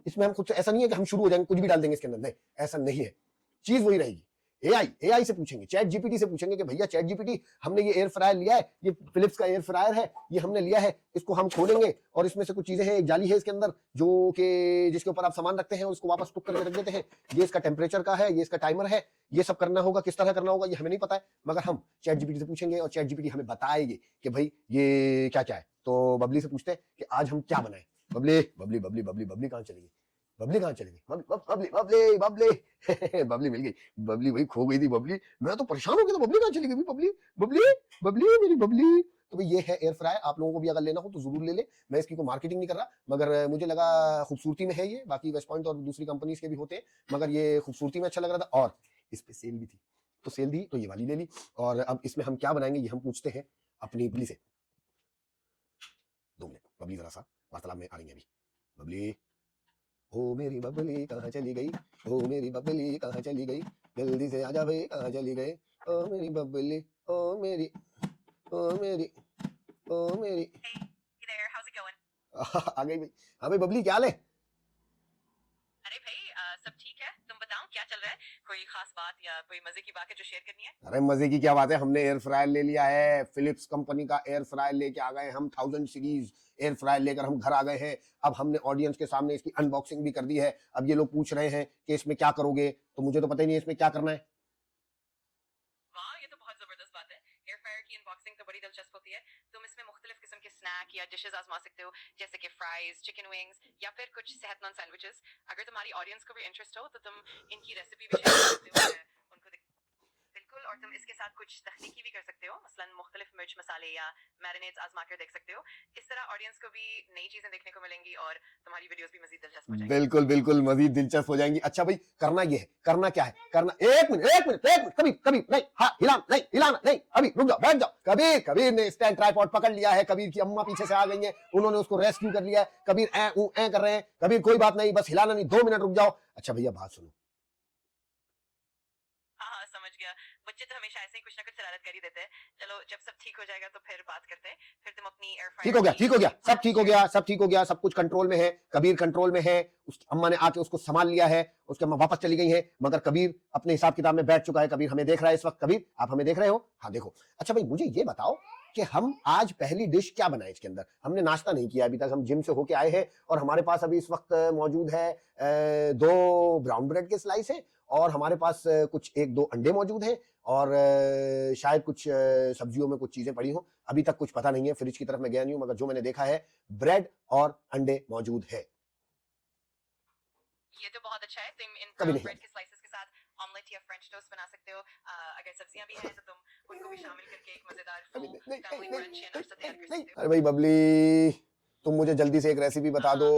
A: इसमें हम खुद से, ऐसा नहीं है कि हम शुरू हो जाएंगे कुछ भी डाल देंगे इसके अंदर, नहीं ऐसा नहीं है, चीज वही रहेगी। एआई से पूछेंगे, चैट जीपीटी से पूछेंगे कि भैया चैट जीपीटी, हमने ये एयर फ्रायर लिया है, ये फिलिप्स का एयर फ्रायर है, ये हमने लिया है, इसको हम खोलेंगे और इसमें से कुछ चीजें हैं, एक जाली है इसके अंदर जो कि जिसके ऊपर आप सामान रखते हैं और इसको वापस टुक करके रख देते हैं, ये इसका टेम्परेचर का है, ये इसका टाइमर है, ये सब करना होगा, किस तरह करना होगा ये हमें नहीं पता है, मगर हम चैट जीपीटी से पूछेंगे और चैट जीपीटी हमें बताएगी कि भाई ये क्या क्या है। तो बबली से पूछते हैं कि आज हम क्या बनाए। बबली बबली बबली बबली बबली कहाँ चली गई, बबली कहाँ चली गई, बबली बबली बबली बबली मिल गई, बबली वही खो गई थी बबली, मैं तो परेशान हो गया था, बबली कहाँ चली गई, बबली बबली बबली मेरी बबली। तो भाई ये है एयर फ्रायर, आप लोगों को भी अगर लेना हो तो जरूर ले ले। मैं इसकी कोई मार्केटिंग नहीं कर रहा, मगर मुझे लगा खूबसूरती में है ये, बाकी वेस्ट पॉइंट और दूसरी कंपनीज के भी होते हैं, मगर ये खूबसूरती में अच्छा लग रहा था और इस पे सेल भी थी, तो सेल दी तो ये वाली ले ली। और अब इसमें हम क्या बनाएंगे ये हम पूछते हैं अपनी बबली से। 2 मिनट, बबली जरा सा वार्तालाप में आ रही है अभी। बबली, ओ मेरी बबली कहाँ चली गई, ओ मेरी बबली कहाँ चली गई, जल्दी से आजा भाई कहाँ चली गई, ओ मेरी बबली, ओ मेरी, ओ मेरी, ओ मेरी।
D: Hey there, how's it going?
A: आ गई भाई। हाँ भाई बबली क्या हाल है।
D: अरे भाई सब ठीक है, तुम बताओ क्या चल रहा है, कोई खास बात या कोई मजे की बात है जो शेयर करनी है?
A: अरे मजे की क्या बात है, हमने एयर फ्रायर ले लिया है, फिलिप्स कंपनी का एयर फ्रायर लेके आ गए हम, 1000 सीरीज एयर फ्रायर लेकर हम घर आ गए हैं। अब हमने ऑडियंस के सामने इसकी अनबॉक्सिंग भी कर दी है। अब ये लोग पूछ रहे हैं कि इसमें क्या करोगे, तो मुझे तो पता ही नहीं है इसमें क्या करना है।
D: वाह, ये ये तो बहुत जबरदस्त बात है। एयर फ्रायर की अनबॉक्सिंग तो बड़ी दिलचस्प होती है। तुम इसमें मुख्तलिफ किस्म के स्नैक या डिशेस आजमा सकते हो, जैसे कि फ्राइज, चिकन विंग्स या फिर कुछ सेहतमंद सैंडविचेस। अगर तुम्हारी ऑडियंस को भी इंटरेस्ट हो तो तुम इनकी रेसिपी भी शेयर कर सकते हो उनको बिल्कुल। और तुम इसके साथ कुछ तख्लीकी भी कर सकते हो, मसलन मुख्तलिफ मिर्च मसाले या मैरिनेट्स आजमा कर देख सकते हो। इस तरह ऑडियंस को भी नई चीजें देखने को मिलेंगी और तुम्हारी वीडियोस भी मजीद दिलचस्प हो जाएंगी।
A: बिल्कुल बिल्कुल मजीद दिलचस्प हो जाएंगी। अच्छा भाई, करना ये है, करना क्या है, करना एक मिनट एक मिनट एक मिनट, कबीर कबीर नहीं, हाँ हिलाना नहीं, हिलाना नहीं, अभी रुक जाओ, बैठ जाओ। कबीर कबीर ने स्टैंड ट्राइपॉड पकड़ लिया है, कबीर की अम्मा पीछे से आ गई हैं, उन्होंने उसको रेस्क्यू कर लिया है। कबीर ऐ कर रहे हैं। कबीर कोई बात नहीं, बस हिलाना नहीं, 2 मिनट रुक जाओ। अच्छा भैया बात सुनो,
D: हाँ समझ गया। बच्चे तो हमेशा ऐसे ही कुछ ना कुछ शरारत कर ही देते हैं। चलो जब सब ठीक हो जाएगा तो फिर बात करते हैं। फिर तुम अपनी एयर फ्रायर
A: ठीक हो गया, ठीक हो गया, सब ठीक हो गया, सब ठीक हो गया, सब कुछ कंट्रोल में है, कबीर कंट्रोल में है। उस अम्मा ने आके उसको संभाल लिया है, उसके अम्मा वापस चली गई है, मगर कबीर अपने हिसाब किताब में बैठ चुका है। कबीर हमें देख रहा है इस वक्त। कबीर आप हमें देख रहे हो? हाँ देखो। अच्छा भाई मुझे ये बताओ कि हम आज पहली डिश क्या बनाए इसके अंदर? हमने नाश्ता नहीं किया अभी तक, हम जिम से होके आए हैं और हमारे पास अभी इस वक्त मौजूद है 2 ब्राउन ब्रेड के स्लाइस हैं, और हमारे पास कुछ 1-2 अंडे मौजूद हैं, और शायद कुछ सब्जियों में कुछ चीजें पड़ी हो। अभी तक कुछ पता नहीं है, फ्रिज की तरफ मैं गया नहीं हूं, मगर जो मैंने देखा है ब्रेड और अंडे मौजूद है।
D: ये तो बहुत अच्छा है। तुम इन
A: कभी नहीं
D: ब्रेड के स्लाइसेस के साथ ऑमलेट या फ्रेंच टोस्ट बना सकते हो। अगर सब्जियां भी हैं तो तुम उनको भी शामिल करके एक मजेदार
A: नहीं,
D: फुल
A: नहीं,
D: फैमिली
A: नहीं,
D: ब्रंच या नाश्ता तैयार कर
A: नहीं।
D: सकते हो।
A: अरे भाई बबली, तुम मुझे जल्दी से एक रेसिपी बता दो,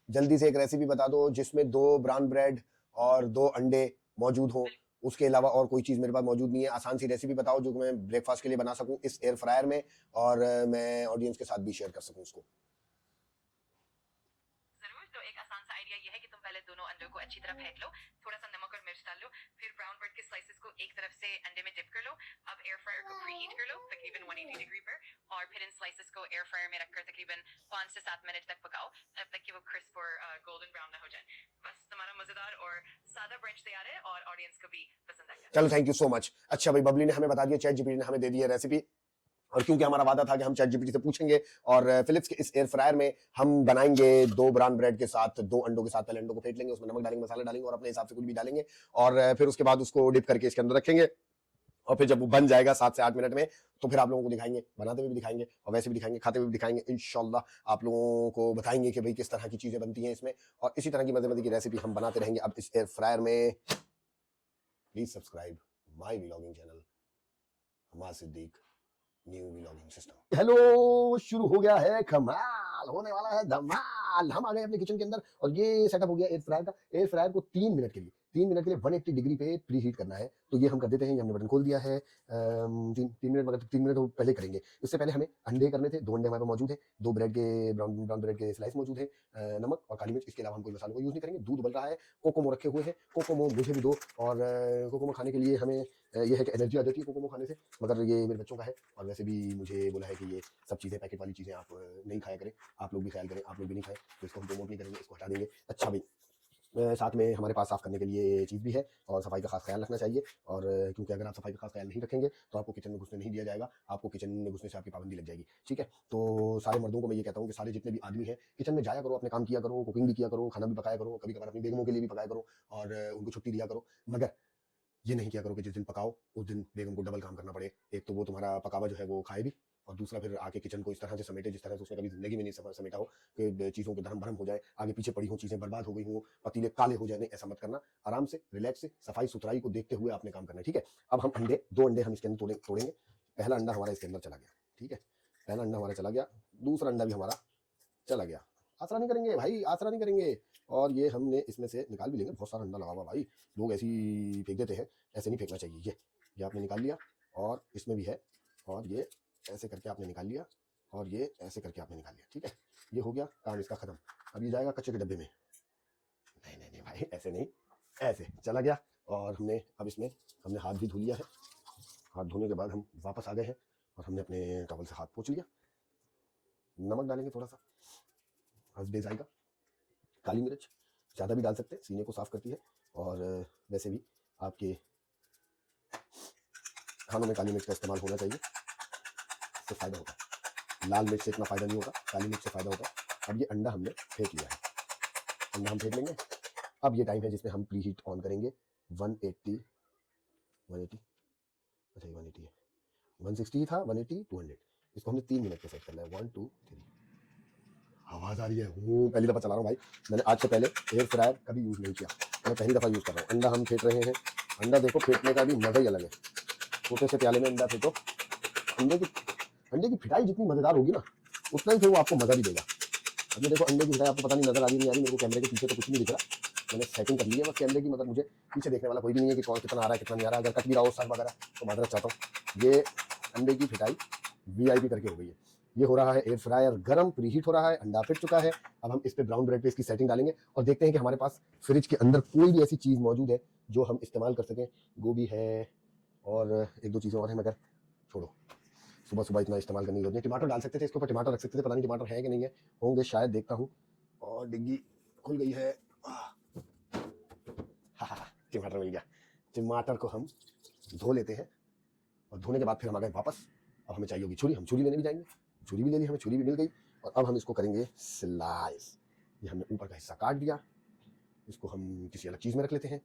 A: जल्दी से एक रेसिपी बता दो जिसमें 2 ब्राउन ब्रेड और 2 अंडे मौजूद हो। उसके अलावा और कोई चीज मेरे पास मौजूद नहीं है। आसान सी रेसिपी बताओ जो मैं ब्रेकफास्ट के लिए बना सकूं इस एयर फ्रायर में, और मैं ऑडियंस के साथ भी शेयर कर सकूं उसको।
D: जरूर। तो एक आसान सा आइडिया ये है कि तुम पहले दोनों अंडों को अच्छी तरह फेंट लो, थोड़ा सा नमक और मिर्च डाल लो, फिर ब्राउन ब्रेड के स्लाइसेस को एक तरफ से अंडे में डिप कर लो। अब एयर फ्रायर को प्रीहीट कर लो तकरीबन 180 डिग्री पर, और फिर इन स्लाइसेस को एयर फ्रायर में रखकर तकरीबन 5 से 7 मिनट तक पकाओ, तब तक कि वो क्रिस्प और गोल्डन ब्राउन ना हो जाए। बस तुम्हारा मजेदार और सादा ब्रंच तैयार है और ऑडियंस को भी पसंद आएगा।
A: चलो थैंक यू सो मच। अच्छा भाई बबली ने हमें बता दिया, चैट जीपीटी ने हमें दे दी है रेसिपी, और क्योंकि हमारा वादा था कि हम चैट जीपीटी से पूछेंगे, और फिलिप्स के इस एयर फ्रायर में हम बनाएंगे 2 ब्राउन ब्रेड के साथ 2 अंडों के साथ। पहले अंडों को फेंट लेंगे, उसमें नमक डालेंगे, मसाला डालेंगे और अपने हिसाब से कुछ भी डालेंगे, और फिर उसके बाद उसको डिप करके इसके अंदर रखेंगे, और फिर जब वो बन जाएगा 7 से 8 मिनट में, तो फिर आप लोगों को दिखाएंगे, बनाते हुए भी दिखाएंगे और वैसे भी दिखाएंगे, खाते हुए भी दिखाएंगे। इंशाल्लाह आप लोगों को बताएंगे कि भाई किस तरह की चीजें बनती हैं इसमें, और इसी तरह की मजे मजे की रेसिपी हम बनाते रहेंगे अब इस एयर फ्रायर में। Please subscribe my vlogging channel Hamad Siddiq new vlogging system. Hello, शुरू हो गया है, कमाल होने वाला है, धमाल। हम आ गए अपने किचन के अंदर, और ये सेटअप हो गया एयर फ्रायर का। एयर फ्रायर को 3 मिनट के लिए 180 डिग्री पे प्री हीट करना है, तो ये हम कर देते हैं। ये हमने बटन खोल दिया है। 3 मिनट, मगर 3 मिनट पहले करेंगे। इससे पहले हमें अंडे करने थे। 2 अंडे हमारे पास मौजूद है, 2 ब्रेड के ब्राउन ब्रेड के स्लाइस मौजूद है, नमक और काली मिर्च। इसके अलावा हम कोई मसालों को यूज नहीं करेंगे। दूध उबल रहा है, कोकोमो रखे हुए हैं, कोकोमो मुझे भी दो, और कोकोमो खाने के लिए हमें यह है कि एनर्जी आ जाती है कोकोमो खाने से, मगर ये मेरे बच्चों का है, और वैसे भी मुझे बोला है कि ये सब चीज़ें, पैकेट वाली चीज़ें आप नहीं खाया करें, आप लोग भी ख्याल करें, आप लोग भी नहीं खाएं, तो इसको हम प्रमोट नहीं करेंगे, इसको हटा देंगे। अच्छा भाई, साथ में हमारे पास साफ करने के लिए चीज़ भी है, और सफाई का खास ख्याल रखना चाहिए, और क्योंकि अगर आप सफाई का खास ख्याल नहीं रखेंगे तो आपको किचन में घुसने नहीं दिया जाएगा, आपको किचन में घुसने से आपकी पाबंदी लग जाएगी, ठीक है? तो सारे मर्दों को मैं ये कहता हूँ कि सारे जितने भी आदमी हैं, किचन में जाया करो, अपने काम किया करो, कुकिंग भी किया करो, खाना भी पकाया करो, कभी कभार अपनी बेगमों के लिए भी पकाया करो, और उनको छुट्टी दिया करो, मगर ये नहीं किया करो कि जिस दिन पकाओ उस दिन बेगम को डबल काम करना पड़े। एक तो वो तुम्हारा पकावा जो है वो खाए भी, और दूसरा फिर आके किचन को इस तरह से समेटे जिस तरह से उसने कभी जिंदगी में नहीं समेटा हो, कि चीज़ों के धर्म भरम हो जाए, आगे पीछे पड़ी हो चीज़ें, बर्बाद हो गई हो, पतीले काले हो जाए। नहीं, ऐसा मत करना। आराम से, रिलैक्स से, सफाई सुथराई को देखते हुए आपने काम करना है, ठीक है? अब हम अंडे, 2 अंडे हम इसके अंदर तोड़ेंगे। पहला अंडा हमारा इसके अंदर चला गया, ठीक है? पहला अंडा हमारा चला गया, दूसरा अंडा भी हमारा चला गया। आसरा नहीं करेंगे भाई, आसरा नहीं करेंगे। और ये हमने इसमें से निकाल भी लेंगे। बहुत सारा अंडा लगा हुआ भाई, लोग ऐसे ही फेंक देते हैं, ऐसे नहीं फेंकना चाहिए। ये आपने निकाल लिया, और इसमें भी है, और ये ऐसे करके आपने निकाल लिया, और ये ऐसे करके आपने निकाल लिया, ठीक है? ये हो गया काम इसका खत्म। अब ये जाएगा कच्चे के डब्बे में। नहीं नहीं नहीं भाई, ऐसे नहीं, ऐसे चला गया। और हमने अब इसमें हमने हाथ भी धो लिया है। हाथ धोने के बाद हम वापस आ गए हैं, और हमने अपने टॉवल से हाथ पोंछ लिया। नमक डालेंगे थोड़ा सा, हंसबे जाएगा। काली मिर्च ज़्यादा भी डाल सकते हैं, सीने को साफ करती है, और वैसे भी आपके खानों में काली मिर्च का इस्तेमाल होना चाहिए, इससे फ़ायदा होता है। लाल मिर्च से इतना फ़ायदा नहीं होता, काली मिर्च से फ़ायदा होता है। अब ये अंडा हमने फेंक लिया है, अंडा हम फेंक लेंगे। अब ये टाइम है जिसमें हम प्री हीट ऑन करेंगे 180 अच्छा ये 180 है, 160 था, 180, 200। इसको हमने 3 मिनट पे सेट करना है। 1 2 3। आवाज़ आ रही है, पहली दफ़ा चला रहा हूँ भाई। मैंने आज से पहले एयर फ्रायर कभी यूज़ नहीं किया, मैं पहली दफ़ा यूज़ कर रहा हूँ। अंडा हम फेंट रहे हैं। अंडा देखो फेंटने का भी मज़ा ही अलग है। छोटे से प्याले में अंडा फेंटो, अंडे की फिटाई जितनी मज़ेदार होगी ना, उतना ही फिर वो आपको मज़ा भी देगा। अब ये देखो अंडे की फिटाई आपको पता नहीं नज़र आ रही नहीं आ रही, मेरे को कैमरे के पीछे तो कुछ नहीं दिख रहा। मैंने सेटिंग कर ली है बस कैमरे की, मगर मुझे पीछे देखने वाला कोई भी नहीं है कि कौन कितना आ रहा है कितना नहीं आ रहा है। अगर कट भी रहा हो सर वगैरह तो माजरत चाहता हूँ। ये अंडे की फिटाई वीआईपी करके हो गई है। ये हो रहा है एयर फ्रायर गर्म, प्रीहीट हो रहा है, अंडा फिट चुका है। अब हम इस पे ब्राउन ब्रेड पे इसकी सेटिंग डालेंगे और देखते हैं कि हमारे पास फ्रिज के अंदर कोई भी ऐसी चीज़ मौजूद है जो हम इस्तेमाल कर सकें। गोभी है और एक दो चीज़ें और हैं, मगर छोड़ो, सुबह सुबह इतना इस्तेमाल करने की जरूरत नहीं। टमाटर डाल सकते थे, इसके ऊपर टमाटर रख सकते थे, पता नहीं टमाटर है कि नहीं है, होंगे शायद, देखता हूँ। और डिग्गी खुल गई है। टमाटर मिल गया। टमाटर को हम धो लेते हैं और धोने के बाद फिर हम आ गए वापस। अब हमें चाहिए होगी छुरी, हम छुरी लेने भी जाएंगे। छुरी भी ले ली, हमें छुरी भी मिल गई। और अब हम इसको करेंगे स्लाइस। ये हमने ऊपर का हिस्सा काट दिया, इसको हम किसी अलग चीज़ में रख लेते हैं।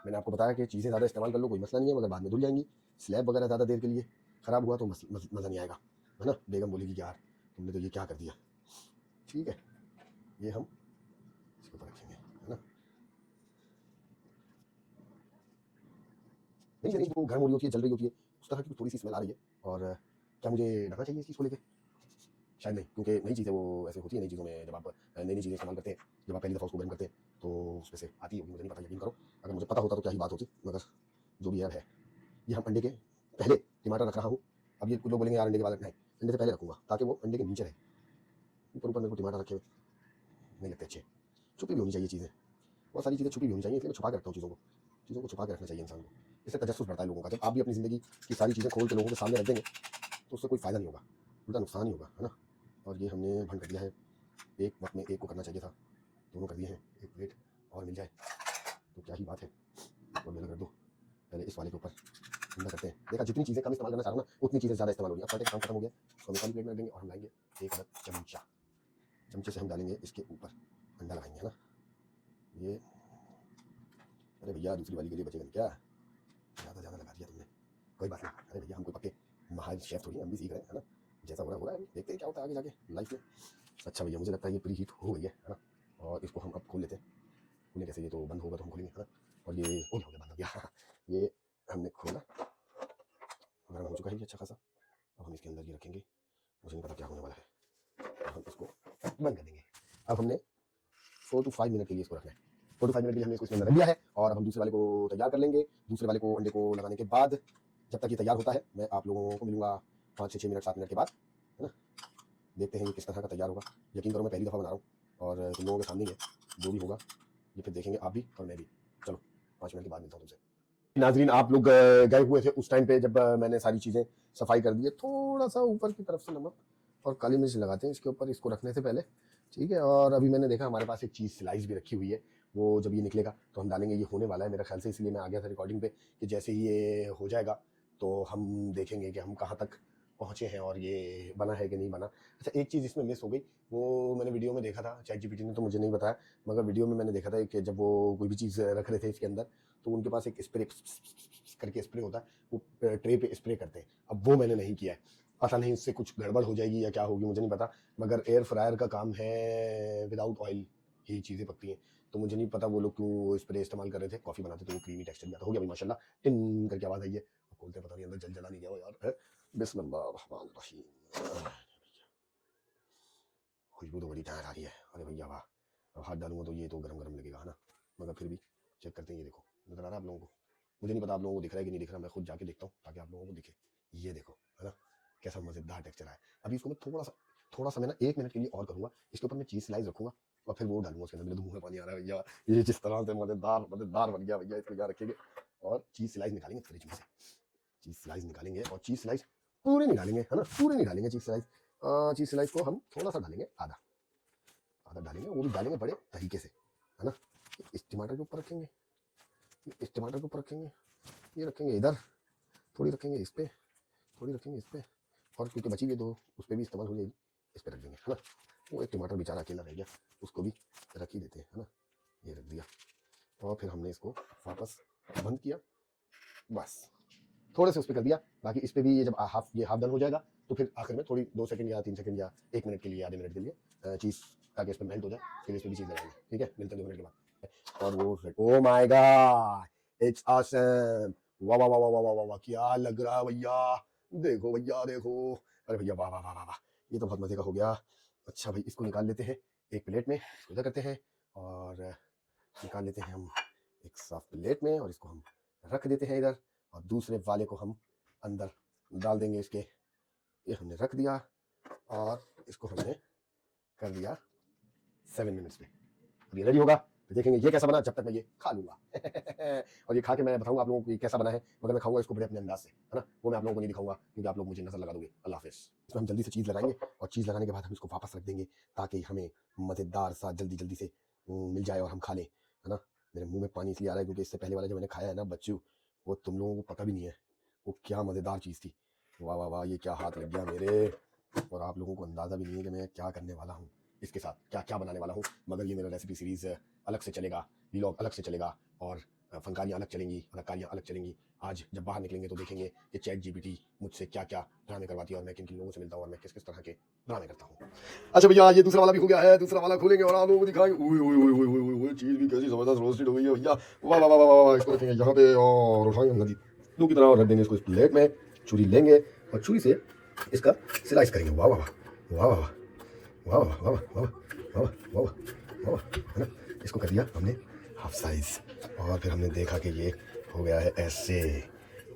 A: मैंने आपको बताया कि चीज़ें ज़्यादा इस्तेमाल कर लो कोई मसला नहीं है, मगर बाद में धुल जाएंगी। स्लैब वगैरह ज़्यादा देर के लिए ख़राब हुआ तो मज़ा नहीं आएगा, है ना। बेगम बोलेगी कि यार तुमने तो ये क्या कर दिया। ठीक है, ये हम इसके ऊपर रखेंगे, है ना। नहीं वो गर्म हो रही होती है, जल रही होती है, उस तरह की थोड़ी सी स्मेल आ रही है। और क्या मुझे डरना चाहिए इस चीज़ को लेकर? शायद नहीं, क्योंकि नई चीज़ें वो ऐसे होती है। नई चीज़ों में जब आप नई नई चीज़ें इस्तेमाल करते हैं, जब आप पहली दफ़ा उसको गर्म करते हैं तो उसमें से आती होगी, मुझे नहीं पता, यकीन करो। अगर मुझे पता होता तो क्या ही बात होती, मगर जो भी है। ये हम अंडे के पहले टमाटर रख रहा हूँ। अब ये कुछ लोग बोलेंगे यार अंडे के बाद रखना है, अंडे से पहले रखूँगा ताकि वो अंडे के नीचे रहे। ऊपर ऊपर मेरे को टमाटर रखे हुए नहीं लगते अच्छे। छुपी भी होनी चाहिए चीज़ें, बहुत सारी चीज़ें छुपी भी होनी चाहिए, इसलिए मैं छुपा के रखता हूँ चीज़ों को छुपा के रखना चाहिए इंसान को। इससे तजस्सुस बढ़ता है लोगों का। जब आप भी अपनी ज़िंदगी की सारी चीज़ें खोल के लोगों के सामने रख देंगे तो उससे कोई फ़ायदा नहीं होगा, उल्टा नुकसान ही होगा, है ना। और ये हमने भंड कर दिया है। एक वक्त में एक को करना चाहिए था, दोनों कर दिए हैं। एक प्लेट और मिल जाए तो क्या ही बात है। और मेरा कर दो, पहले इस वाले के ऊपर अंडा करते हैं। देखा, जितनी चीज़ें कम इस्तेमाल करना चाह रहा हूँ ना, उतनी चीज़ें ज़्यादा इस्तेमाल हो रही है। अब काम खत्म हो गया, इसको हम खाली प्लेट में रख देंगे और हम लाएंगे एक अदद चमचा। चमचे से हम डालेंगे इसके ऊपर, अंडा लगाएंगे, है ना। ये अरे भैया दूसरी वाली के लिए बचेगा नहीं क्या? ज़्यादा लगा दिया तुमने, कोई बात नहीं। अरे भैया हम कोई पक्के महान शेफ थोड़ी, हम भी सीख रहे हैं, है ना। जैसा हो रहा है अभी, देखते हैं क्या होता है आगे जाके लाइफ में। अच्छा भैया मुझे लगता है ये प्री हीट हो गई है ना। और इसको हम अब खोल लेते हैं। खोलें कैसे, ये तो बंद होगा तो हम खोलेंगे, है ना। और ये हो गया बंद हो गया। ये हमने खोला, गर्म हो चुका है ये अच्छा खासा। अब हम इसके अंदर ये रखेंगे, मुझे नहीं पता क्या होने वाला है। हम इसको बंद कर देंगे। अब हमने 4 to 5 मिनट के लिए इसको रखना है। 4 to 5 मिनट के लिए हमने इसको इसमें रख दिया है। और अब हम दूसरे वाले को तैयार कर लेंगे। दूसरे वाले को अंडे को लगाने के बाद, जब तक ये तैयार होता है, मैं आप लोगों को मिलूंगा 5 से 6 मिनट 7 मिनट के बाद, है ना। देखते हैं ये किस तरह का तैयार होगा। यकीन करो मैं पहली दफ़ा बना रहा हूँ और तुम लोगों के सामने ही है। जो भी होगा ये फिर देखेंगे आप भी और मैं भी। चलो 5 मिनट के बाद मिलता हूँ तुमसे। नाजरीन आप लोग गए हुए थे उस टाइम पे जब मैंने सारी चीज़ें सफाई कर दी है। थोड़ा सा ऊपर की तरफ से नमक और काली मिर्च लगाते हैं इसके ऊपर, इसको रखने से पहले, ठीक है। और अभी मैंने देखा हमारे पास एक चीज़ स्लाइस भी रखी हुई है, वो जब ये निकलेगा तो हम डालेंगे। ये होने वाला है मेरे ख्याल से, इसलिए मैं आ गया था रिकॉर्डिंग पे कि जैसे ही ये हो जाएगा तो हम देखेंगे कि हम कहाँ तक पहुँचे हैं और ये बना है कि नहीं बना। अच्छा एक चीज़ इसमें मिस हो गई, वो मैंने वीडियो में देखा था, ChatGPT ने तो मुझे नहीं बताया, मगर वीडियो में मैंने देखा था कि जब वो कोई भी चीज़ रख रहे थे इसके अंदर तो उनके पास एक स्प्रे करके स्प्रे होता है, वो ट्रे पे स्प्रे करते हैं। अब वो मैंने नहीं किया है, पता नहीं उससे कुछ गड़बड़ हो जाएगी या क्या होगी, मुझे नहीं पता। मगर एयर फ्रायर का काम है विदाउट ऑयल ही चीज़ें पकती हैं, तो मुझे नहीं पता वो लोग क्यों स्प्रे इस्तेमाल कर रहे थे। कॉफ़ी बनाते तो वो क्रीमी टेक्सचर भी आता। हो गया भाई माशाल्लाह, टिन करके आवाज़ आई है। अब खोलते हैं, पता नहीं अंदर जला नहीं गया हो यार। बिस्मिल्लाहिर्रहमानिर्रहीम। खुशबू तो बड़ी तैयार आ रही है। अरे भैया वाह, अब हाथ डालूंगा तो ये तो गरम गरम लगेगा, है ना। मगर फिर भी चेक करते हैं। ये देखो, नजर आ रहा है आप लोगों को? मुझे नहीं पता आप लोगों को दिख रहा है कि नहीं दिख रहा, मैं खुद जाके देखता हूँ ताकि आप लोगों को दिखे। ये देखो, है ना, कैसा मजेदार टेक्सचर है। अभी इसको मैं थोड़ा सा मैं ना 1 मिनट के लिए और करूंगा। इसके ऊपर मैं चीज स्लाइस रखूंगा और फिर वो डालूंगा उसके अंदर। मेरे मुंह में पानी आ रहा है भैया, ये जिस तरह से मजेदार बन गया भैया, इसको यहाँ रखेंगे और चीज स्लाइस निकालेंगे फ्रिज में से। चीज स्लाइस निकालेंगे और चीज स्लाइस पूरे नहीं डालेंगे, है ना, पूरे नहीं डालेंगे चीज स्लाइस। चीज स्लाइस को हम थोड़ा सा डालेंगे, आधा डालेंगे, वो भी डालेंगे बड़े तरीके से, है ना। इस टमाटर के ऊपर रखेंगे, इस टमाटर के ऊपर रखेंगे, ये रखेंगे इधर, थोड़ी रखेंगे इस पे, थोड़ी रखेंगे इस पे, और क्योंकि बची हुई दो उस पर भी इस्तेमाल हो जाएगी, इस पर रख देंगे, है ना। वो एक टमाटर बेचारा अकेला रह गया, उसको भी रख ही देते हैं, है ना। ये रख दिया और फिर हमने इसको वापस बंद किया, बस थोड़े से उस पर कर दिया, बाकी इस पर भी ये जब हाफ डन हो जाएगा तो फिर आखिर में थोड़ी 2 सेकंड या 3 सेकंड या 1 मिनट के लिए, आधे मिनट के लिए चीज़, ताकि इस पर मेल्ट हो जाए, फिर इस पर भी चीज़ लगाएंगे। ठीक है, मिलते हैं 2 मिनट के बाद। और वो oh my God, it's awesome, वाह वाह वाह वाह वाह वाह वाह, क्या लग रहा है भैया, देखो भैया देखो, अरे भैया वाह वाह वाह वाह वाह, ये तो बहुत मजे का हो गया। अच्छा भाई, इसको निकाल लेते हैं एक प्लेट में, इसको इधर करते हैं और निकाल लेते हैं हम एक सॉफ्ट प्लेट में, और इसको हम रख देते हैं इधर, और दूसरे वाले को हम अंदर डाल देंगे इसके। ये हमने रख दिया और इसको हमने कर दिया 7 मिनट्स में। अब ये रेडी होगा, तो देखेंगे ये कैसा बना, जब तक मैं ये खा लूंगा और ये खा के मैं बताऊंगा आप लोगों को ये कैसा बना है, मगर मैं खाऊंगा इसको बड़े अपने अंदाज से, है ना, वो मैं आप लोगों को नहीं दिखाऊंगा क्योंकि आप लोग मुझे नजर लगा दोगे। अल्लाह हाफिज़। इसमें हम जल्दी से चीज़ लगाएंगे, और चीज़ लगाने के बाद हम इसको वापस रख देंगे ताकि हमें मज़ेदार सा जल्दी जल्दी से मिल जाए और हम खा लें, है ना। मेरे मुंह में पानी इसलिए आ रहा है क्योंकि इससे पहले वाला जो मैंने खाया है ना बच्चू, वो तुम लोगों को पता भी नहीं है वो क्या मज़ेदार चीज़ थी। वाह वाह वाह, ये क्या हाथ लग गया मेरे, और आप लोगों को अंदाज़ा भी नहीं है कि मैं क्या करने वाला हूँ इसके साथ, क्या क्या बनाने वाला हूँ। मगर ये मेरा रेसिपी सीरीज़ अलग से चलेगा, व्लॉग अलग से चलेगा, और फनकारियाँ अलग चलेंगी, अदाकारियाँ अलग चलेंगी। आज जब बाहर निकलेंगे तो देखेंगे कि चैट जीपीटी मुझसे क्या क्या ड्रामे करवाती है, और मैं किन किन लोगों से मिलता हूँ, और मैं किस किस तरह के ड्रामे करता हूँ। अच्छा भैया, ये दूसरा वाला भी हो गया है, दूसरा वाला खोलेंगे और आप लोगों को दिखाएंगे। ओए ओए ओए ओए ओए ओए, चीज़ भी कैसी ज़बरदस्त रोस्टेड हो गई है भैया, वाह वाह वाह वाह वाह। इसको रखेंगे यहाँ पे और उठाएंगे नदी दो की तरह और रख देंगे इसको इस प्लेट में। छुरी लेंगे और छुरी से इसका स्लाइस करेंगे। वाह वाह वाह वाह वाह वाह वाह वाह वाह वाह वाह, है ना। इसको कर दिया हमने हाफ साइज, और फिर हमने देखा कि ये हो गया है ऐसे।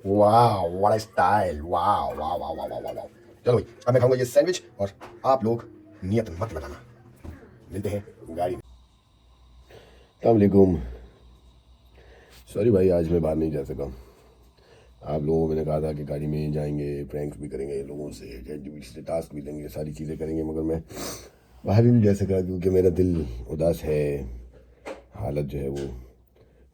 A: वाह व्हाट अ स्टाइल, वाह वाह वाह वाह वाह वाह। चलो भाई, अब मैं खाऊंगा ये सैंडविच, और आप लोग नियत मत लगाना। मिलते हैं गाड़ी में। अस्सलाम वालेकुम, सॉरी भाई आज मैं बाहर नहीं जा सका। आप लोगों को मैंने कहा था कि गाड़ी में जाएंगे, प्रैंक्स भी करेंगे लोगों से टास्क भी देंगे, सारी चीज़ें करेंगे, मगर मैं बाहर ही नहीं जा सका क्योंकि मेरा दिल उदास है। हालत जो है वो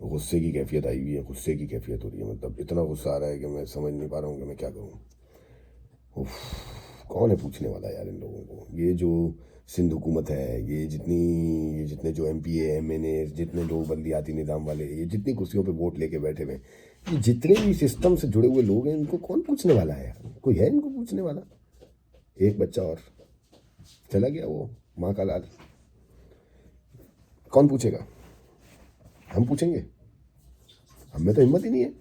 A: गुस्से की कैफियत आई हुई है, गुस्से की कैफियत हो रही है, मतलब इतना गुस्सा आ रहा है कि मैं समझ नहीं पा रहा हूँ कि मैं क्या करूँ। उफ, कौन है पूछने वाला यार इन लोगों को। ये जो सिंध हुकूमत है, ये जितने जो MPA MNA, जितने लोग बल्दियाती निज़ाम वाले, ये जितनी कुर्सियों पे वोट लेके बैठे हुए, ये जितने भी सिस्टम से जुड़े हुए लोग हैं, इनको कौन पूछने वाला है यार? कोई है इनको पूछने वाला? एक बच्चा और चला गया, वो माँ का लाल, कौन पूछेगा? हम पूछेंगे? हम में तो हिम्मत ही नहीं है,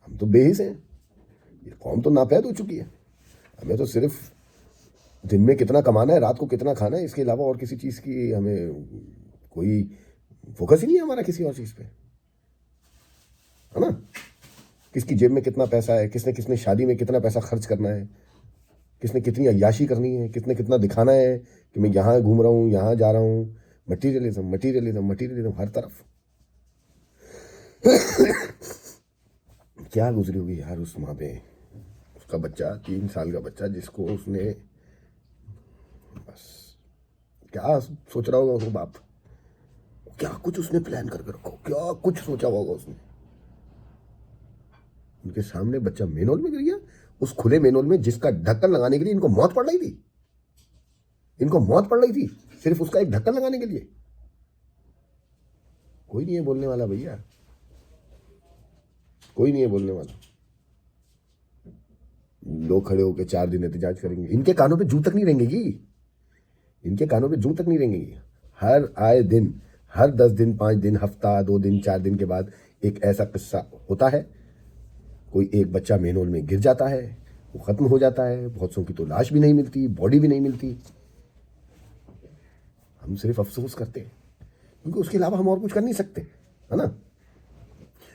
A: हम तो बेहिस हैं। ये कौम तो नापैद हो चुकी है। हमें तो सिर्फ दिन में कितना कमाना है, रात को कितना खाना है, इसके अलावा और किसी चीज़ की हमें कोई फोकस ही नहीं है हमारा किसी और चीज़ पे, है ना। किसकी जेब में कितना पैसा है, किसने किसने शादी में कितना पैसा खर्च करना है, किसने कितनी अय्याशी करनी है, किसने कितना दिखाना है कि मैं यहाँ घूम रहा हूँ, यहाँ जा रहा हूँ। मटीरियलिज्म मटीरियलिज्म मटीरियलिज्म हर तरफ। क्या गुजरी हुई यार उस माँ पे, उसका बच्चा 3 साल का बच्चा, जिसको उसने बस क्या सोच रहा होगा उसको बाप, क्या कुछ उसने प्लान करके रखो, क्या कुछ सोचा होगा उसने। उनके सामने बच्चा मेनोल में गिर गया, उस खुले मेनोल में जिसका ढक्कन लगाने के लिए इनको मौत पड़ रही थी, इनको मौत पड़ रही थी सिर्फ उसका एक ढक्कन लगाने के लिए। कोई नहीं है बोलने वाला भैया, कोई नहीं है बोलने वाला। लोग खड़े होकर 4 दिन एहतजाज करेंगे, इनके कानों पे जू तक नहीं रेंगेगी, इनके कानों पे जू तक नहीं रेंगेगी। हर आए दिन, हर 10 दिन, 5 दिन, हफ्ता, 2 दिन, 4 दिन के बाद एक ऐसा किस्सा होता है। कोई एक बच्चा मेनोल में गिर जाता है, वो ख़त्म हो जाता है, बहुत सौ की तो लाश भी नहीं मिलती, बॉडी भी नहीं मिलती। हम सिर्फ अफसोस करते हैं क्योंकि उसके अलावा हम और कुछ कर नहीं सकते, है ना।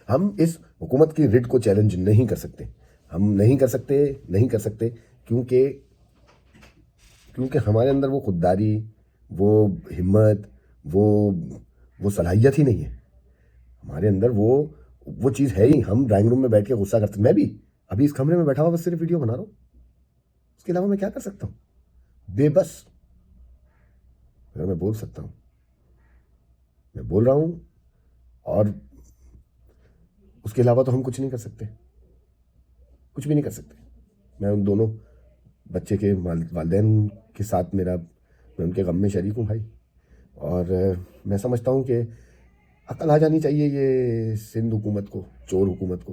A: हम इस हुकूमत की रिट को चैलेंज नहीं कर सकते, हम नहीं कर सकते क्योंकि हमारे अंदर वो खुददारी, वो हिम्मत, वो सलाहियत ही नहीं है। हमारे अंदर वो चीज़ है ही। हम ड्राइंग रूम में बैठ के गुस्सा करते, मैं भी अभी इस कमरे में बैठा हुआ बस सिर्फ वीडियो बना रहा हूँ, उसके अलावा मैं क्या कर सकता हूँ? बेबस। अगर मैं बोल सकता हूँ, मैं बोल रहा हूँ, और उसके अलावा तो हम कुछ नहीं कर सकते, कुछ भी नहीं कर सकते। मैं उन दोनों बच्चे के वालिदैन के साथ मैं उनके गम में शरीक हूँ भाई, और मैं समझता हूँ कि अकल आ जानी चाहिए ये सिंध हुकूमत को, चोर हुकूमत को।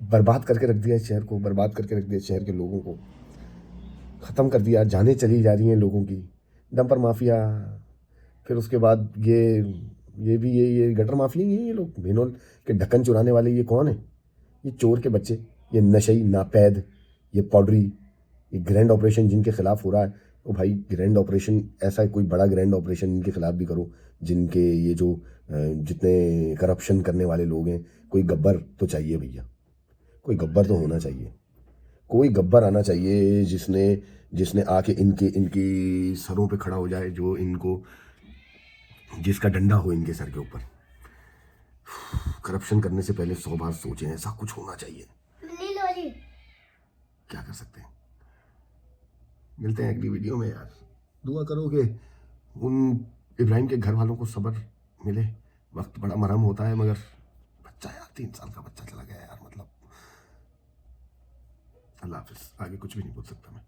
A: बर्बाद करके रख दिया इस शहर को, बर्बाद करके रख दिया इस शहर के लोगों को, ख़त्म कर दिया। जानें चली जा रही हैं लोगों की, डंपर माफिया, फिर उसके बाद ये भी ये गटर माफिया ही हैं ये लोग। भेनोल के ढक्कन चुराने वाले ये कौन है? ये चोर के बच्चे, ये नशई नापैद, ये पाउडरी, ये ग्रैंड ऑपरेशन जिनके खिलाफ हो रहा है। तो भाई ग्रैंड ऑपरेशन, ऐसा कोई बड़ा ग्रैंड ऑपरेशन इनके खिलाफ भी करो, जिनके ये जो जितने करप्शन करने वाले लोग हैं। कोई गब्बर तो चाहिए भैया, कोई गब्बर तो होना चाहिए, कोई गब्बर आना चाहिए जिसने आके इनकी सरों पे खड़ा हो जाए, जो इनको, जिसका डंडा हो इनके सर के ऊपर। करप्शन करने से पहले 100 बार सोचें, ऐसा कुछ होना चाहिए। क्या कर सकते हैं। मिलते हैं अगली वीडियो में यार। दुआ करो कि उन इब्राहिम के घर वालों को सब्र मिले। वक्त बड़ा मरहम होता है, मगर बच्चा यार 3 साल का बच्चा चला गया यार, मतलब अल्लाह हाफिज़। आगे कुछ भी नहीं बोल सकता मैं।